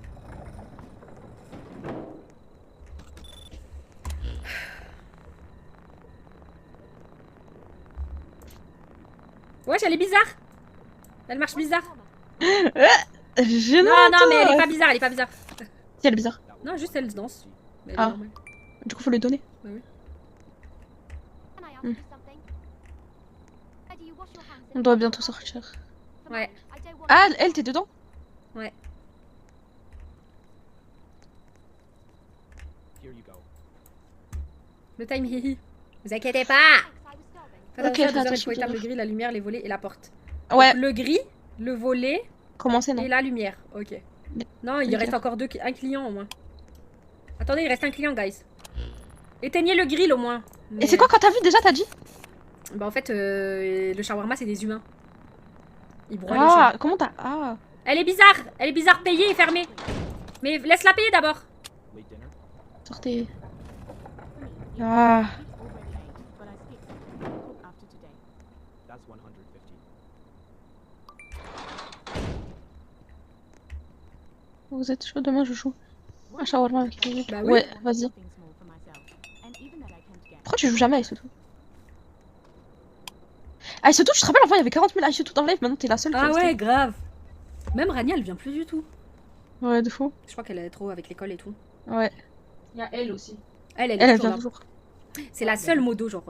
Wesh, elle est bizarre. Elle marche bizarre. Gênant. Non, non, mais elle est toi. pas bizarre, elle est pas bizarre. Si, elle est bizarre. Non, juste elle danse. Mais elle est Ah. normale. Du coup, faut lui donner. Can I ask you something? Do you wash your hands On doit bientôt sortir. Ouais. I don't want Ah, elle, t'es dedans? Ouais. Here you go. Le time hihi. Vous inquiétez pas. I was starving. Faites Ok, attention, fais il faut attention, éteindre le toujours. gris, la lumière, les volets et la porte. Ouais. Donc, le gris, le volet Commencez, non? et la lumière. Ok. Non, il Ok. reste encore un client au moins. Attendez, il reste un client, guys. Éteignez le grill au moins. Et c'est quoi quand t'as vu déjà, t'as dit? Bah en fait, le shawarma c'est des humains. Ils broient les Ah, gens. comment t'as. Ah. Elle est bizarre, payée et fermée. Mais laisse-la payer d'abord. Late dinner? Sortez. Ah. That's 150. Vous êtes chaud? Demain, je joue un shawarma avec les Bah oui. Ouais, vas-y. Pourquoi tu joues jamais à Ice Tout? Ah, Ice Tout, tu te rappelles, avant il y avait 40 000 Ice Tout dans le live, maintenant t'es la seule qui est Ah restée. ouais, grave. Même Rania, elle vient plus du tout. Ouais, de fou. Je crois qu'elle est trop avec l'école et tout. Ouais. Il y a elle aussi. Elle est Elle toujours vient là. toujours. C'est la seule modo, genre.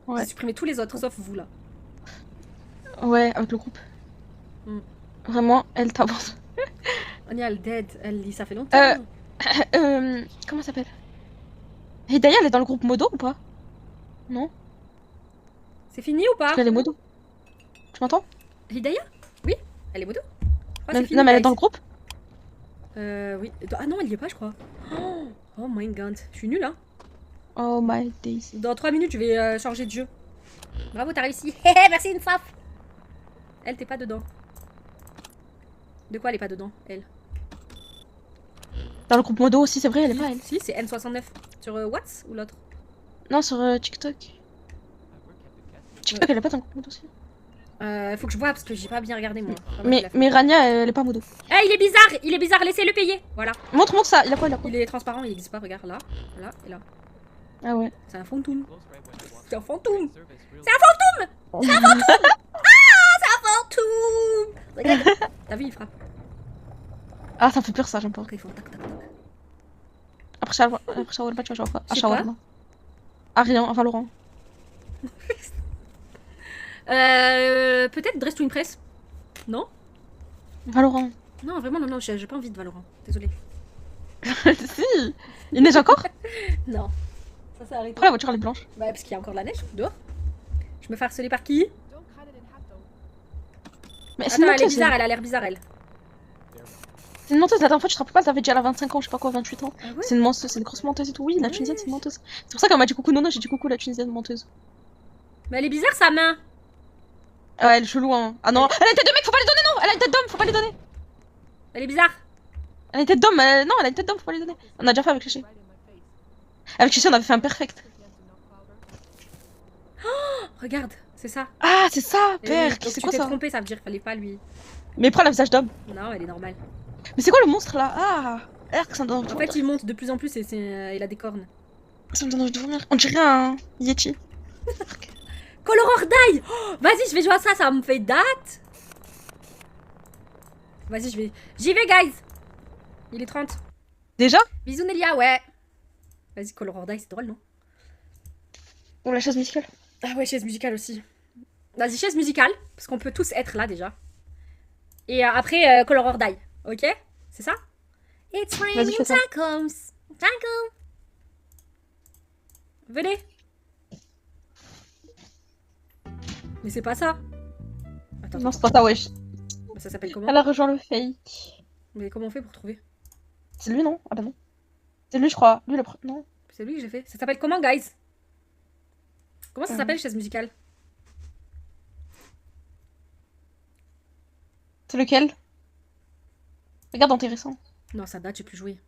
Ouais. J'ai supprimé tous les autres, sauf vous là. Ouais, avec le groupe. Mm. Vraiment, elle t'avance. Rania, elle dead. Elle lit, ça fait longtemps. Comment ça s'appelle? Hidaya, elle est dans le groupe modo ou pas? Non? C'est fini ou pas? Parce qu'elle est modo. Tu m'entends? Hidaya? Oui, elle est modo. Ah, Non, c'est fini, non, mais elle est guys. dans le groupe? Oui. Ah non, elle y est pas, je crois. Oh my god, je suis nulle, hein. Oh my days. Dans 3 minutes, je vais changer de jeu. Bravo, t'as réussi. Merci, une frappe. Elle, t'es pas dedans. De quoi elle est pas dedans, elle? Dans le groupe modo aussi, c'est vrai, elle est pas elle. Si, c'est N69. Sur Whats ou l'autre? Non, sur TikTok. TikTok, elle est pas dans le groupe modo aussi. Faut que je vois parce que j'ai pas bien regardé moi. Mais Rania, elle est pas modo. Ah, il est bizarre, laissez-le payer. Voilà. Montre ça, il a quoi, il a quoi? Il est transparent, il existe pas, regarde là, là et là. Ah ouais. C'est un fantôme. Close right when you want. C'est un fantôme. Service really C'est un fantôme. C'est un fantôme. Regarde. T'as vu, il frappe. Ah, ça me fait peur ça, j'aime pas. Après, il faut tac tac tac. Après shawarma, tu vas jouer à quoi? Je À sais shawarma. Ah, rien, à Valorant. Peut-être Dress to Impress. Non? Valorant. Non, vraiment, non, j'ai pas envie de Valorant. Désolée. Si. Il neige encore? Non. Ça s'est arrêté. Pourquoi la voiture elle est blanche? Bah, parce qu'il y a encore de la neige dehors. Je me fais harceler par qui? Don't cut it in half though. Mais c'est une Attends, elle est menteuse. bizarre, elle a l'air bizarre, elle. C'est une menteuse, la dernière fois, tu te rappelles pas, elle avait déjà 25 ans, je sais pas quoi, 28 ans. Ah ouais? C'est une menteuse, c'est une grosse menteuse et tout. Oui, la Tunisienne, c'est une menteuse. C'est pour ça qu'elle m'a dit coucou Nono, j'ai dit coucou la Tunisienne menteuse. Mais elle est bizarre, sa main. Ah ouais, elle est chelou, hein. Ah non, elle a une tête de mec, faut pas les donner, non. Elle a une tête d'homme, faut pas les donner. Elle est bizarre. Elle a une tête d'homme, non, elle a une tête d'homme, faut pas les donner. On a déjà fait avec Chichi. Avec Chichi, on avait fait un perfect. Regarde, c'est ça. Ah, c'est ça, Eh père. oui, donc C'est tu quoi t'es ça? trompé, ça veut dire qu'il fallait pas lui. Mais prends le visage d'homme. Non, elle est normale. Mais c'est quoi le monstre là? Ah, ça me donne envie de En fait, vomir. il monte de plus en plus et il a des cornes. Ça me donne envie de vomir. On dirait un Yeti. Color or die. Oh, vas-y, je vais jouer à ça, ça me fait date. Vas-y, j'y vais, guys. Il est 30. Déjà? Bisous, Nelia, ouais. Vas-y, Color or die, c'est drôle, non? Ou la chaise musicale. Ah ouais, chaise musicale aussi. Vas-y, chaise musicale, parce qu'on peut tous être là déjà. Et après, Color or die, ok? C'est ça? It's Vas-y, raining fais ça. tacos. Tacos. Venez. Mais c'est pas ça. Attends, Non, c'est pas ça, wesh. ça s'appelle comment? Elle a rejoint le fake. Mais comment on fait pour trouver? C'est lui, non? Ah bah non. C'est lui, je crois. Lui, le premier. Non. C'est lui que j'ai fait. Ça s'appelle comment, guys? Comment ça s'appelle, chaise musicale? C'est lequel? Regarde intéressant. Non, ça date, j'ai plus joué.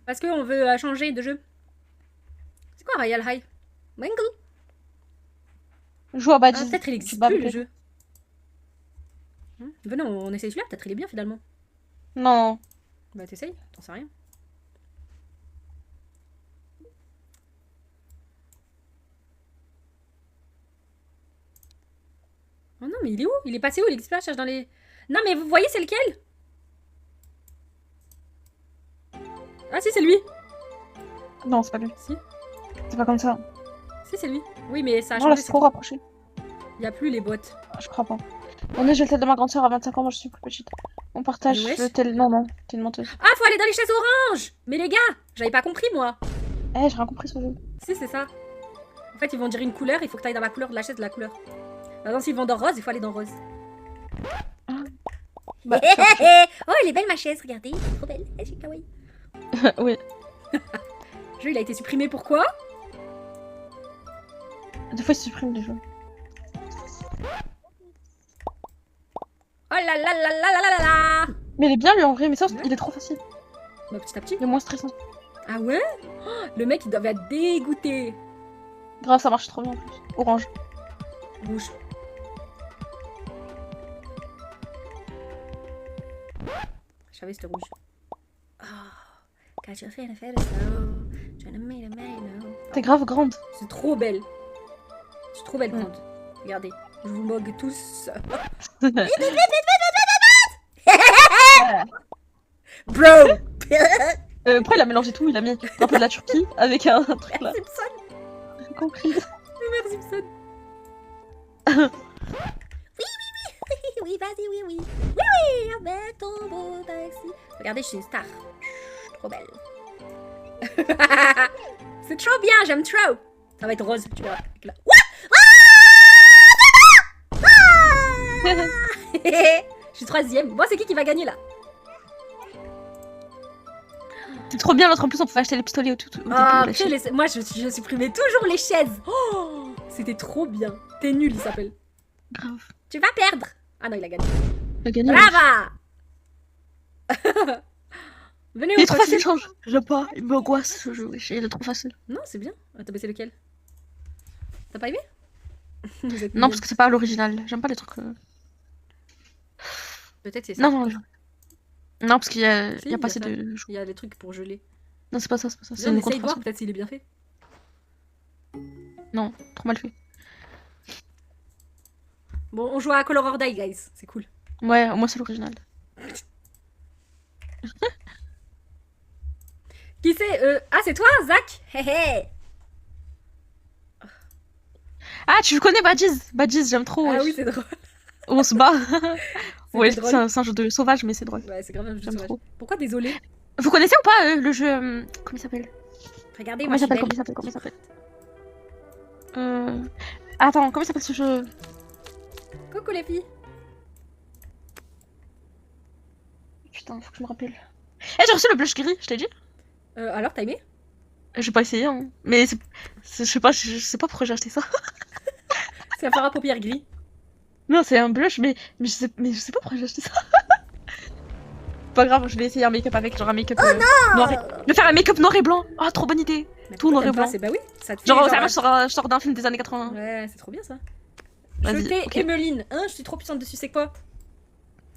Parce qu'on veut changer de jeu. C'est quoi Royal High? Mangle? Joue à Ah, Badges. peut-être il existe plus le jeu. Venez, on essaye celui-là, peut-être il est bien finalement. Non. Bah t'essayes, t'en sais rien. Oh non, mais il est où? Il est passé où? Il existe pas, cherche dans les... Non, mais vous voyez, c'est lequel? Ah si, c'est lui. Non, c'est pas lui. Si, C'est pas comme ça. si c'est lui. Oui, mais ça a Non, là, changé. c'est trop rapproché. Il n'y a plus les bots. Je crois pas. On est, j'ai le tel de ma grande sœur à 25 ans, moi je suis plus petite. On partage Wesh. le tel. Non, non, t'es une menteuse. Ah, faut aller dans les chaises oranges. Mais les gars, j'avais pas compris moi. Eh, j'ai rien compris ce jeu. Si, c'est ça. En fait, ils vont dire une couleur, il faut que tu ailles dans la couleur de la chaise de la couleur. Par exemple, s'ils vont dans rose, il faut aller dans rose. Bah, Oh, elle est belle ma chaise, regardez, elle est trop belle. Elle est kawaii. oui. Le jeu, il a été supprimé, pourquoi? Des fois, ils suppriment les jeux. Oh là là là là là là là. Mais il est bien lui en vrai, mais ça, il est trop facile. Bah, petit à petit. Il est moins stressant. Ah ouais? Oh, le mec, il doit être dégoûté. Grave, ça marche trop bien en plus. Orange. Rouge. Je savais c'était rouge. Oh, quand tu fais la fête, T'es grave grande. c'est trop belle. C'est trop belle, grande. Regardez, je vous mogue tous. Bro! Après, il a mélangé tout. Il a mis un peu de la Turquie avec un truc là. Simpson! Compris. Mère Simpson! Oui, vas-y, oui, oui. Oui, oui, avec ton beau taxi. Regardez, je suis une star. Je suis trop belle. C'est trop bien, j'aime trop. Ça va être rose, tu vois. avec la- Je suis troisième. Bon, c'est qui va gagner là? C'est trop bien, l'autre en plus on pouvait acheter les pistolets au début. Ah, de la chaîne. moi je supprimais toujours les chaises. Oh, c'était trop bien. T'es nul, il s'appelle. Grave. Tu vas perdre. Ah non, il a gagné. Il a gagné. Brava. Venez, Il on est trop continue. facile, change. J'aime pas. Il m'angoisse ce jeu. Il est trop facile. Non, c'est bien. Ah, t'as baissé lequel? T'as pas aimé? Vous êtes Non, mignonne. parce que c'est pas l'original. J'aime pas les trucs. Peut-être c'est ça. Non, non, parce qu'il y a, Si, il y a pas assez ça. de. Il y a des trucs pour geler. Non, c'est pas ça, c'est pas ça. C'est Viens, on une essaye de voir, contrefaçon. peut-être s'il est bien fait. Non, trop mal fait. Bon, on joue à Color or Die, guys. C'est cool. Ouais, au moins c'est l'original. Qui c'est Ah, c'est toi, Zach? Hé hé. Ah, tu connais Badgies? Badgies, j'aime trop. Ah wesh. oui, c'est drôle. On se bat. C'était Ouais, drôle. c'est un jeu de sauvage, mais c'est drôle. Ouais, c'est grave un jeu J'aime sauvage. trop. Pourquoi désolé? Vous connaissez ou pas le jeu. Comment il s'appelle? Regardez, Comment moi il s'appelle? je Comment suis il s'appelle? Comment il belle. s'appelle? Attends, comment il s'appelle ce jeu? Coucou les filles. Putain, faut que je me rappelle. Eh, j'ai reçu le blush gris, je t'ai dit? Alors, t'as aimé? J'ai pas essayé, hein. Mais je sais pas, je sais pas pourquoi j'ai acheté ça. C'est un fard à paupières gris. Non, c'est un blush, mais je sais pas pourquoi j'ai acheté ça. Pas grave, je vais essayer un make-up avec, genre un make-up noir et... Je vais faire un make-up noir et blanc. Ah, trop bonne idée. Mais Tout noir pourquoi et t'aimes pas blanc. C'est bah oui, ça te fait Genre, genre, je sors d'un film des années 80. Ouais, c'est trop bien ça. Vas-y, Je t'ai ok. Emeline. Hein, je suis trop puissante dessus, c'est quoi?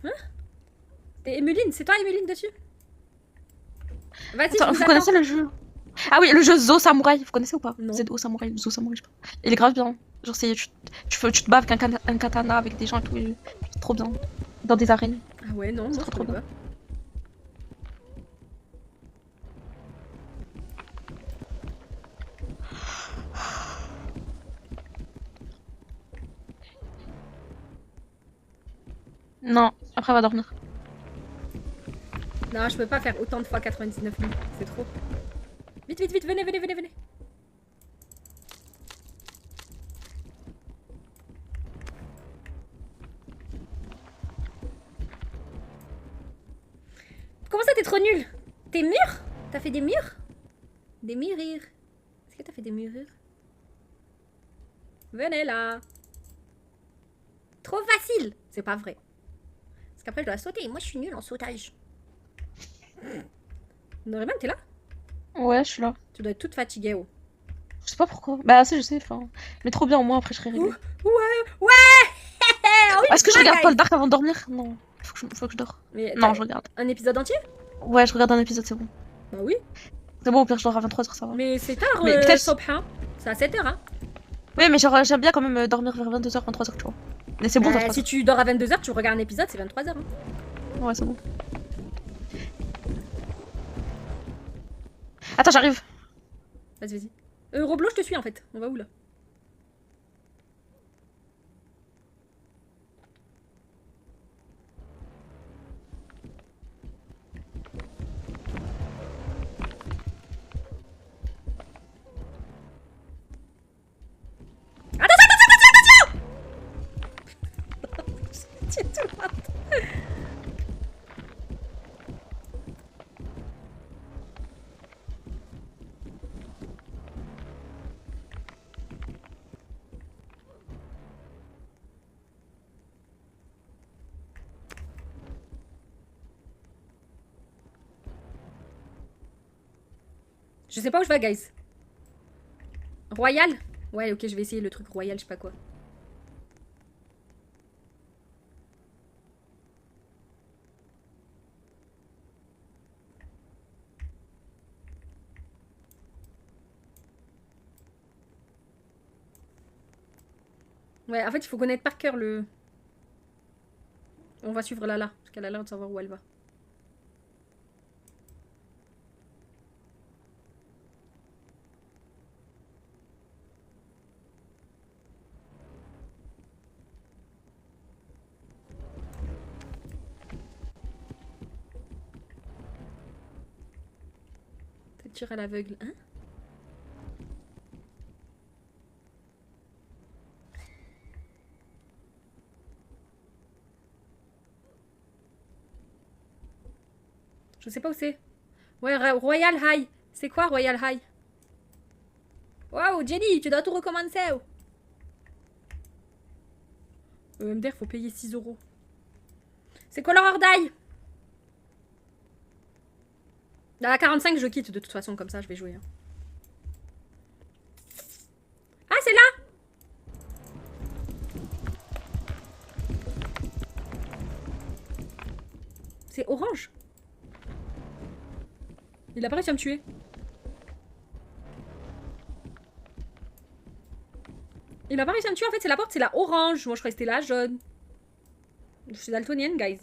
Hein? T'es Emeline, c'est toi Emeline dessus? Vas-y, Attends, je vous vous connaissez attends. le jeu? Ah oui, le jeu Zo Samurai, vous connaissez ou pas? Non. Z-O Samurai ou Zo Samurai, je sais pas. Il est grave bien. Genre, tu te bats avec un katana avec des gens et tout. C'est trop bien. Dans des arènes. Ah ouais, non, moi je trop connais pas. Non, après elle va dormir. Non, je peux pas faire autant de fois 99 000, c'est trop. Vite, vite, vite, venez, venez, venez, venez. Comment ça, t'es trop nul? Tes murs? T'as fait des murs? Des murires. Est-ce que t'as fait des murires? Venez là. Trop facile. C'est pas vrai. Parce qu'après, je dois sauter. Moi, je suis nulle en sautage. Noriman, t'es là? Ouais, je suis là. Tu dois être toute fatiguée, oh. Je sais pas pourquoi. Bah, si, je sais, enfin. Mais trop bien, au moins après je serai réglée. Ouais. Est-ce que je regarde Paul Dark avant de dormir? Non. Faut que je dors. Mais Non, t'as je regarde. un épisode entier? Ouais, je regarde un épisode, c'est bon. Bah oui. C'est bon, au pire, je dors à 23h, ça va. Mais c'est tard, Mais peut-être- Sobha. C'est à 7h, hein. Ouais, mais genre, j'aime bien quand même dormir vers 22h, 23h, tu vois. Mais c'est bon, 23h. Si tu dors à 22h, tu regardes un épisode, c'est 23h. Hein. Ouais, c'est bon. Attends, j'arrive. Vas-y, vas-y. Roblo, je te suis en fait. On va où là? Attention, tout le monde. Je sais pas où je vais, guys. Royal? Ouais, ok, je vais essayer le truc royal, je sais pas quoi. Ouais, en fait, il faut connaître par cœur le... On va suivre Lala, parce qu'elle a l'air de savoir où elle va. Peut-être tir à l'aveugle, hein? Je sais pas où c'est. Ouais, Royal High. C'est quoi Royal High? Waouh, Jenny, tu dois tout recommencer. MDR, faut payer 6 €. C'est Color Die. À la 45, je quitte de toute façon, comme ça, je vais jouer. Hein. Ah, c'est là. C'est orange. Il a pas réussi à me tuer. Il a pas réussi à me tuer, en fait, c'est la porte, c'est la orange. Moi, je croyais que c'était la jaune. Je suis daltonienne, guys.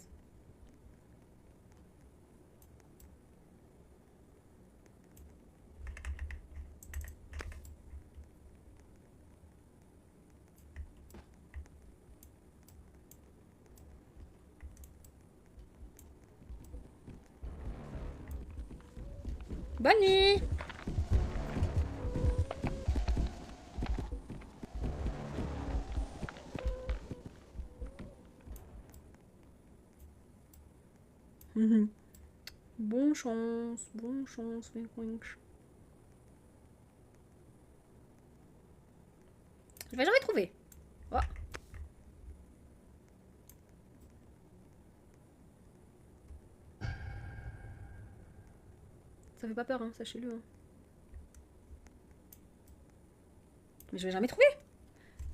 Bonne nuit. Bonne chance, wink wink. Je vais jamais trouver. Oh. Ça fait pas peur, hein, sachez-le. Hein. Mais je vais jamais trouver.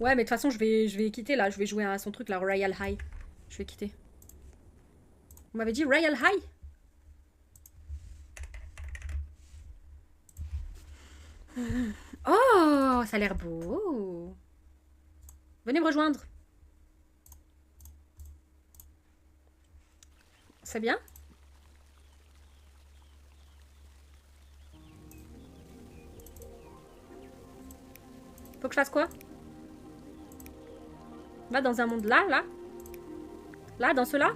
Ouais, mais de toute façon, je vais quitter là. Je vais jouer à son truc, la Royal High. Je vais quitter. Vous m'avez dit Royal High? Oh, ça a l'air beau. Venez me rejoindre. C'est bien? Faut que je fasse quoi? Là, dans un monde là, là? Là, dans cela?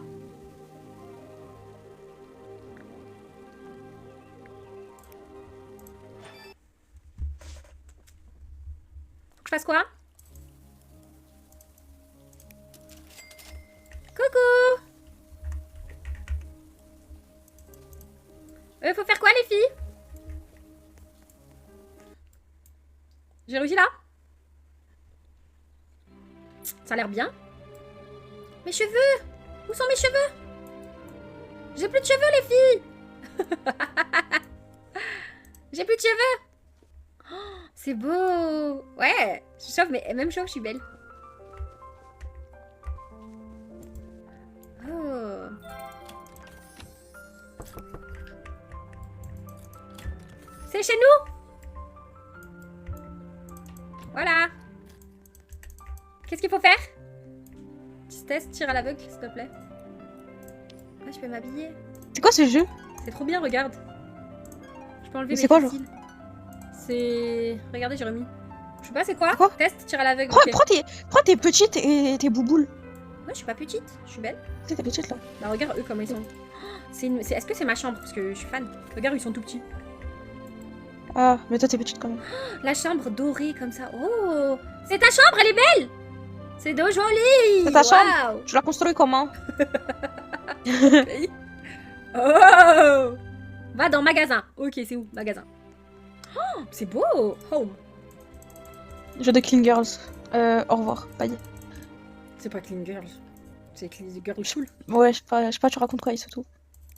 Faut que je fasse quoi? Coucou! Faut faire quoi, les filles? J'ai réussi là? Ça a l'air bien. Mes cheveux! Où sont mes cheveux? J'ai plus de cheveux, les filles! J'ai plus de cheveux! Oh, c'est beau! Ouais, je suis chauve, mais même chauve, je suis belle. Oh. C'est chez nous! Voilà! Qu'est-ce qu'il faut faire? Petit test, tir à l'aveugle, s'il te plaît. Ah, je peux m'habiller. C'est quoi ce jeu? C'est trop bien, regarde. Je peux enlever Mais mes c'est quoi, genre? fossiles. C'est... Regardez, j'ai remis. Je sais pas, c'est quoi? C'est quoi? Test, tir à l'aveugle. Pourquoi ok. t'es petite et t'es bouboule? Ouais, je suis pas petite, je suis belle. Tu sais, t'es petite là. Bah, regarde eux comment ils sont. Est-ce que c'est ma chambre? Parce que je suis fan. Regarde, ils sont tout petits. Ah, mais toi t'es petite quand même. La chambre dorée comme ça. Oh! C'est ta chambre, elle est belle! C'est de joli! C'est ta chambre? Waouh. Tu l'as construit comment? Oh! Va dans magasin. Ok, c'est où? Magasin. Oh, c'est beau! Home. Jeu de Clean Girls. Au revoir. Bye. C'est pas Clean Girls. C'est Clean Girl Cool. Ouais, je sais pas, tu racontes quoi, c'est tout.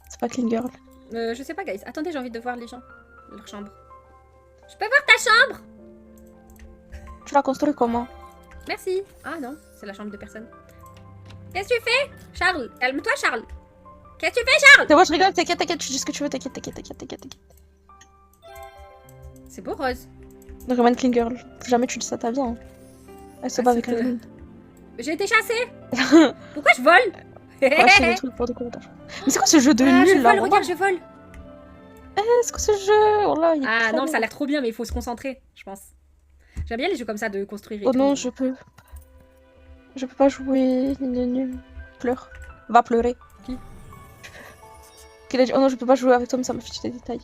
C'est pas Clean Girl. Je sais pas, guys. Attendez, j'ai envie de voir les gens. Leur chambre. Je peux voir ta chambre? Tu l'as construit comment? Merci. Ah non, c'est la chambre de personne. Qu'est-ce que tu fais, Charles? Calme-toi, Charles. Qu'est-ce que tu fais, Charles? C'est moi, je rigole, t'inquiète, tu dis ce que tu veux, t'inquiète. C'est beau, Rose. Donc, Roman Clean Girl, plus jamais tu dis ça ta vie. Hein. Elle se bat avec c'est un clown. J'ai été chassée. Pourquoi je vole? Ouais, c'est des trucs pour des commentaires. Mais c'est quoi ce jeu de Ah, je nul là? vole, regarde, je vole. C'est quoi ce jeu? Oh là, il est Ah trop non, bien. ça a l'air trop bien, mais il faut se concentrer, je pense. J'aime bien les jeux comme ça de construire et Oh tout. non, je peux. Je peux pas jouer. Nul. Pleure. Va pleurer. Qui? Qu'il a dit, oh non, je peux pas jouer avec toi, mais ça m'affiche des détails.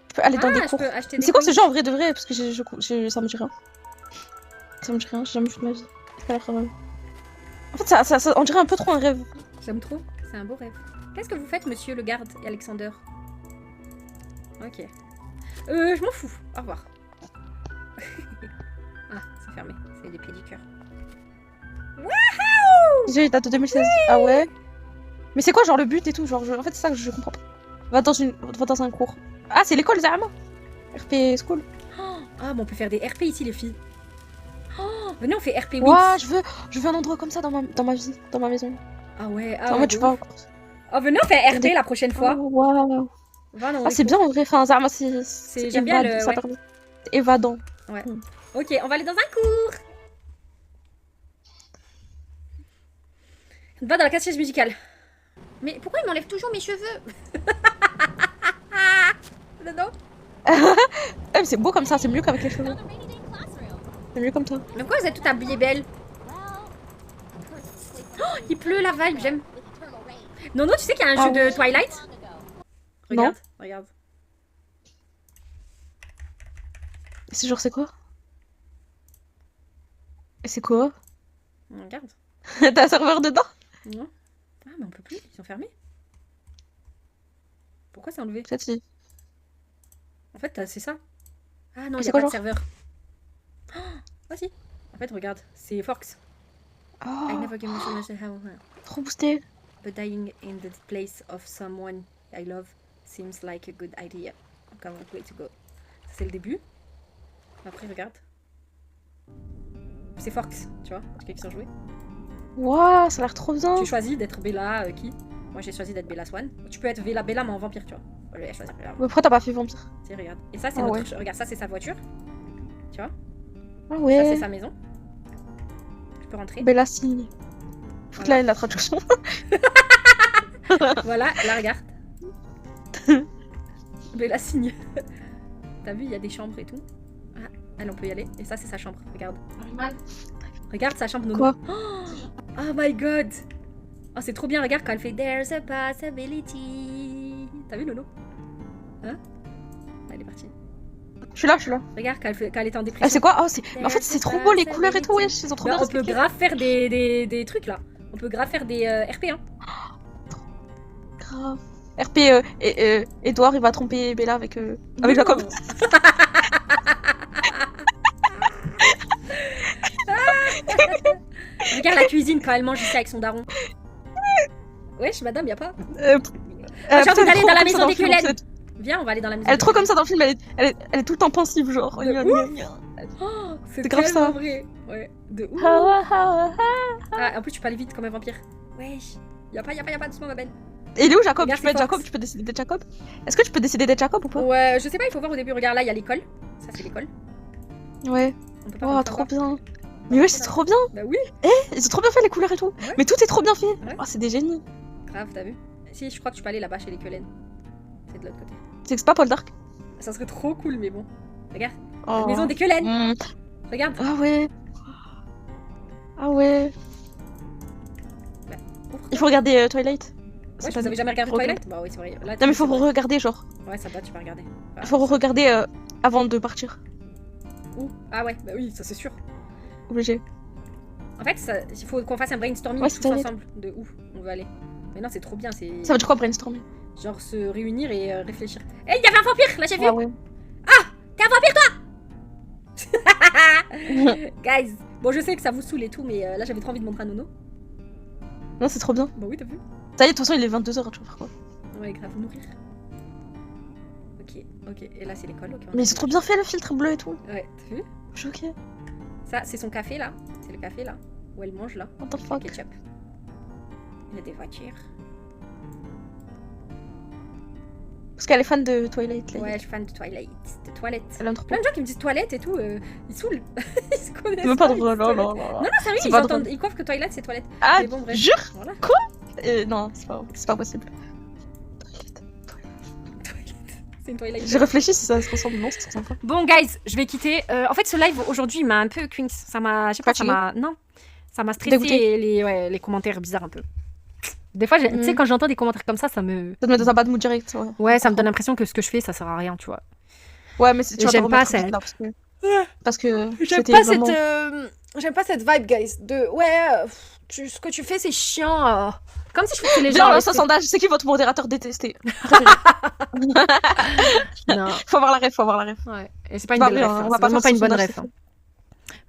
Je peux aller dans des je cours. peux acheter Mais des c'est quoi ce coins. jeu en vrai de vrai? Parce que ça me dit rien. Ça me dit rien, j'ai jamais vu de ma vie. Ça a l'air vraiment. En fait, ça, on dirait un peu trop un rêve. J'aime trop, c'est un beau rêve. Qu'est-ce que vous faites, monsieur le garde et Alexander? Ok. Je m'en fous. Au revoir. Ah, c'est fermé. C'est des pédicures. Déjà, il date de 2016. Ah ouais? Mais c'est quoi, genre, le but et tout? Genre, en fait, c'est ça que je comprends pas. Va dans un cours. Ah, c'est l'école, Zahama. RP School. Ah, mais on peut faire des RP ici, les filles. Oh, venez, on fait RP Wings. Ouah, je veux un endroit comme ça dans ma vie, dans ma maison. Ah ouais, En ah ouais. mode, tu de vas ouf. Oh, venez, on fait RP la prochaine fois. Oh, waouh. Va dans Ah, les c'est cours. bien en vrai. Enfin, Zahama, J'aime bien évade, le- ça ouais. permet. C'est évadant. Ok, on va aller dans un cours. Va dans la casse musicale. Mais pourquoi il m'enlève toujours mes cheveux? Non, non. Mais c'est beau comme ça, c'est mieux qu'avec les cheveux. Another rainy day classroom. C'est mieux comme ça. Mais pourquoi vous êtes toutes habillées belles? Well, Il pleut la vibe, j'aime. with eternal rain. Non, non, tu sais qu'il y a un Ah jeu de ouais. Twilight? Long ago. Regarde, regarde. C'est genre, c'est quoi? Et c'est quoi? Regarde. T'as un serveur dedans? Non. Ah, mais on peut plus, ils sont fermés. Pourquoi c'est enlevé? Peut-être si. En fait, c'est ça. Ah non, Et il c'est n'y a quoi, pas de genre serveur. Ah si. En fait, regarde, c'est Forks. I Oh, never give much attention to how trop boosté. but dying in the place of someone I love seems like a good idea. Can't wait to go. Ça, c'est le début. Après, regarde. C'est Forks, tu vois, c'est qui sont joués. Waouh, ça a l'air trop bien. Tu choisis d'être Bella, qui? Moi, j'ai choisi d'être Bella Swan. Tu peux être Bella, mais en vampire, tu vois. Je vais choisir Bella. Mais pourquoi t'as pas fait vampire? Tiens, regarde. Et ça, c'est Ah notre. ouais. Regarde, ça, c'est sa voiture. Tu vois? Ah Ça, c'est ouais. sa maison. Je peux rentrer. Bella signe. Faut que là, la traduction. Voilà, là, regarde. Bella signe. T'as vu, il y a des chambres et tout. Ah, elle, on peut y aller. Et ça, c'est sa chambre. Regarde. Regarde sa chambre, Nono. Quoi? Oh my god. Oh, c'est trop bien. Regarde quand elle fait There's a possibility. T'as vu, Nono? Hein? Elle est partie. Je suis là. Regarde quand elle était en Ah, dépression. c'est quoi? Oh, c'est. Mais en fait, c'est trop beau les couleurs et tout, wesh. Ils ont trop Bah, bien on peut expliqué. grave faire des trucs là. On peut grave faire des RP, hein. Grave. RP, Edouard, il va tromper Bella avec Jacob. Non. Regarde la cuisine quand elle mange ici avec son daron. Wesh, madame, y'a pas. J'ai envie d'aller dans la maison des Cullen. Viens, on va aller dans la maison. Elle est trop comme ça dans le film, elle est tout le temps pensive, genre. De Gna, ouf. gna, gna. Oh, c'est C'est grave tellement ça. vrai. Ouais, de ouf. Ah, ah, ah. Ah, en plus, tu peux aller vite comme un vampire. Wesh. Y'a pas, doucement, ma belle. Et il est où Jacob? Regarde, Tu peux être c'est Jacob, Fox. tu peux décider d'être Jacob? Est-ce que tu peux décider d'être Jacob ou pas? Ouais, je sais pas, il faut voir au début. Regarde, là, il y a l'école. Ça, c'est l'école. Ouais. On peut pas Oh, rentrer trop encore. bien. Mais ouais, c'est trop bien. Bah oui, Ils ont trop bien fait les couleurs et tout. Ouais. Mais tout est trop bien fait. Ouais. Oh, c'est des génies. grave, t'as vu. Si, je crois que tu peux aller là-bas chez les Cullen. C'est de l'autre côté. C'est pas Paul Dark. Ça serait trop cool, mais bon. Regarde, Oh. maison des Cullen. Mm. Regarde. Ah ouais. Ah ouais. Ouvre. Il faut regarder Twilight. Ouais, vous avez jamais regardé Regarde. Twilight? Bah oui, c'est vrai. Là, Non mais faut c'est vrai. regarder genre. Ouais, ça date, tu peux regarder. Ah, Faut regarder avant de partir. où? Ah ouais, bah oui, ça c'est sûr. Obligé. En fait, il faut qu'on fasse un brainstorming Ouais, tous c'est Twilight. ensemble de où on veut aller. Mais non, c'est trop bien, c'est Ça veut dire quoi brainstormer? genre se réunir et réfléchir. Eh, il y avait un vampire, là j'ai vu. Ah ouais. T'es un vampire toi. Guys, bon je sais que ça vous saoule et tout, mais là j'avais trop envie de montrer à Nono. Non, c'est trop bien. Bah oui, t'as vu? Ça y est, de toute façon, il est 22h, tu vas faire quoi? Ouais, grave, nourrir. Ok, et là c'est l'école. Ok, on Mais a c'est trop bien fait le filtre bleu et tout. Ouais, t'as vu? choquée. Ça, c'est son café là. C'est le café là. Où elle mange là. What the Le fuck? ketchup. Il y a des voitures. Parce qu'elle est fan de Twilight. Là. Ouais, je suis fan de Twilight. De toilettes. Elle aime trop. Plein de gens qui me disent toilettes et tout. Ils saoulent. Ils se connaissent. C'est même pas ils disent drôle. toilettes. Non, Non, sérieux, C'est ils pas entendent. drôle. Ils croient que Twilight c'est toilette. Ah, Mais bon, bref. jure? Voilà. Non, c'est pas possible. C'est une Twilight. J'ai réfléchi si ça se ressemble. Non, ça se ressemble pas. Bon, guys, je vais quitter. En fait, ce live aujourd'hui il m'a un peu quinx. Ça m'a. Je sais pas, ça Fatigué? m'a. Non. Ça m'a stressé Dégoûté? et les commentaires bizarres un peu. Des fois, tu sais, quand j'entends des commentaires comme ça me. Ça te met dans un bad mood direct. Ouais, Ouais, ça me donne l'impression que ce que je fais, ça sert à rien, tu vois. ouais mais tu vas te J'aime pas remettre ça. vite là, parce que J'aime c'était pas vraiment... j'aime pas cette vibe, guys. De ouais, ce que tu fais, c'est chiant. Comme si je faisais les gens. Genre, ce sondage, c'est qui votre modérateur détesté? Non. Faut avoir la ref. Ouais. Et c'est pas une Bah, belle oui, ref. on hein. va C'est pas vraiment faire pas ce une bonne sondage, ref. hein.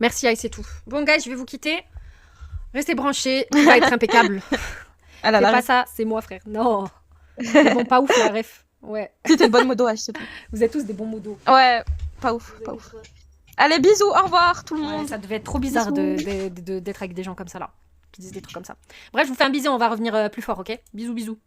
Merci, Aïe, c'est tout. Bon, guys, je vais vous quitter. Restez branchés. Tout va être impeccable. Ah là C'est là, pas ça, c'est moi, frère. Non. C'est bon, pas ouf, la ref. Ouais. c'était une bonne modo, ouais, c'est tout. Vous êtes tous des bons modos. Ouais, pas ouf. Allez, bisous, au revoir tout le Ouais, monde. ça devait être trop bizarre d'être avec des gens comme ça, là. Qui disent des trucs comme ça. Bref, je vous fais un bisou, on va revenir plus fort, ok? Bisous, bisous.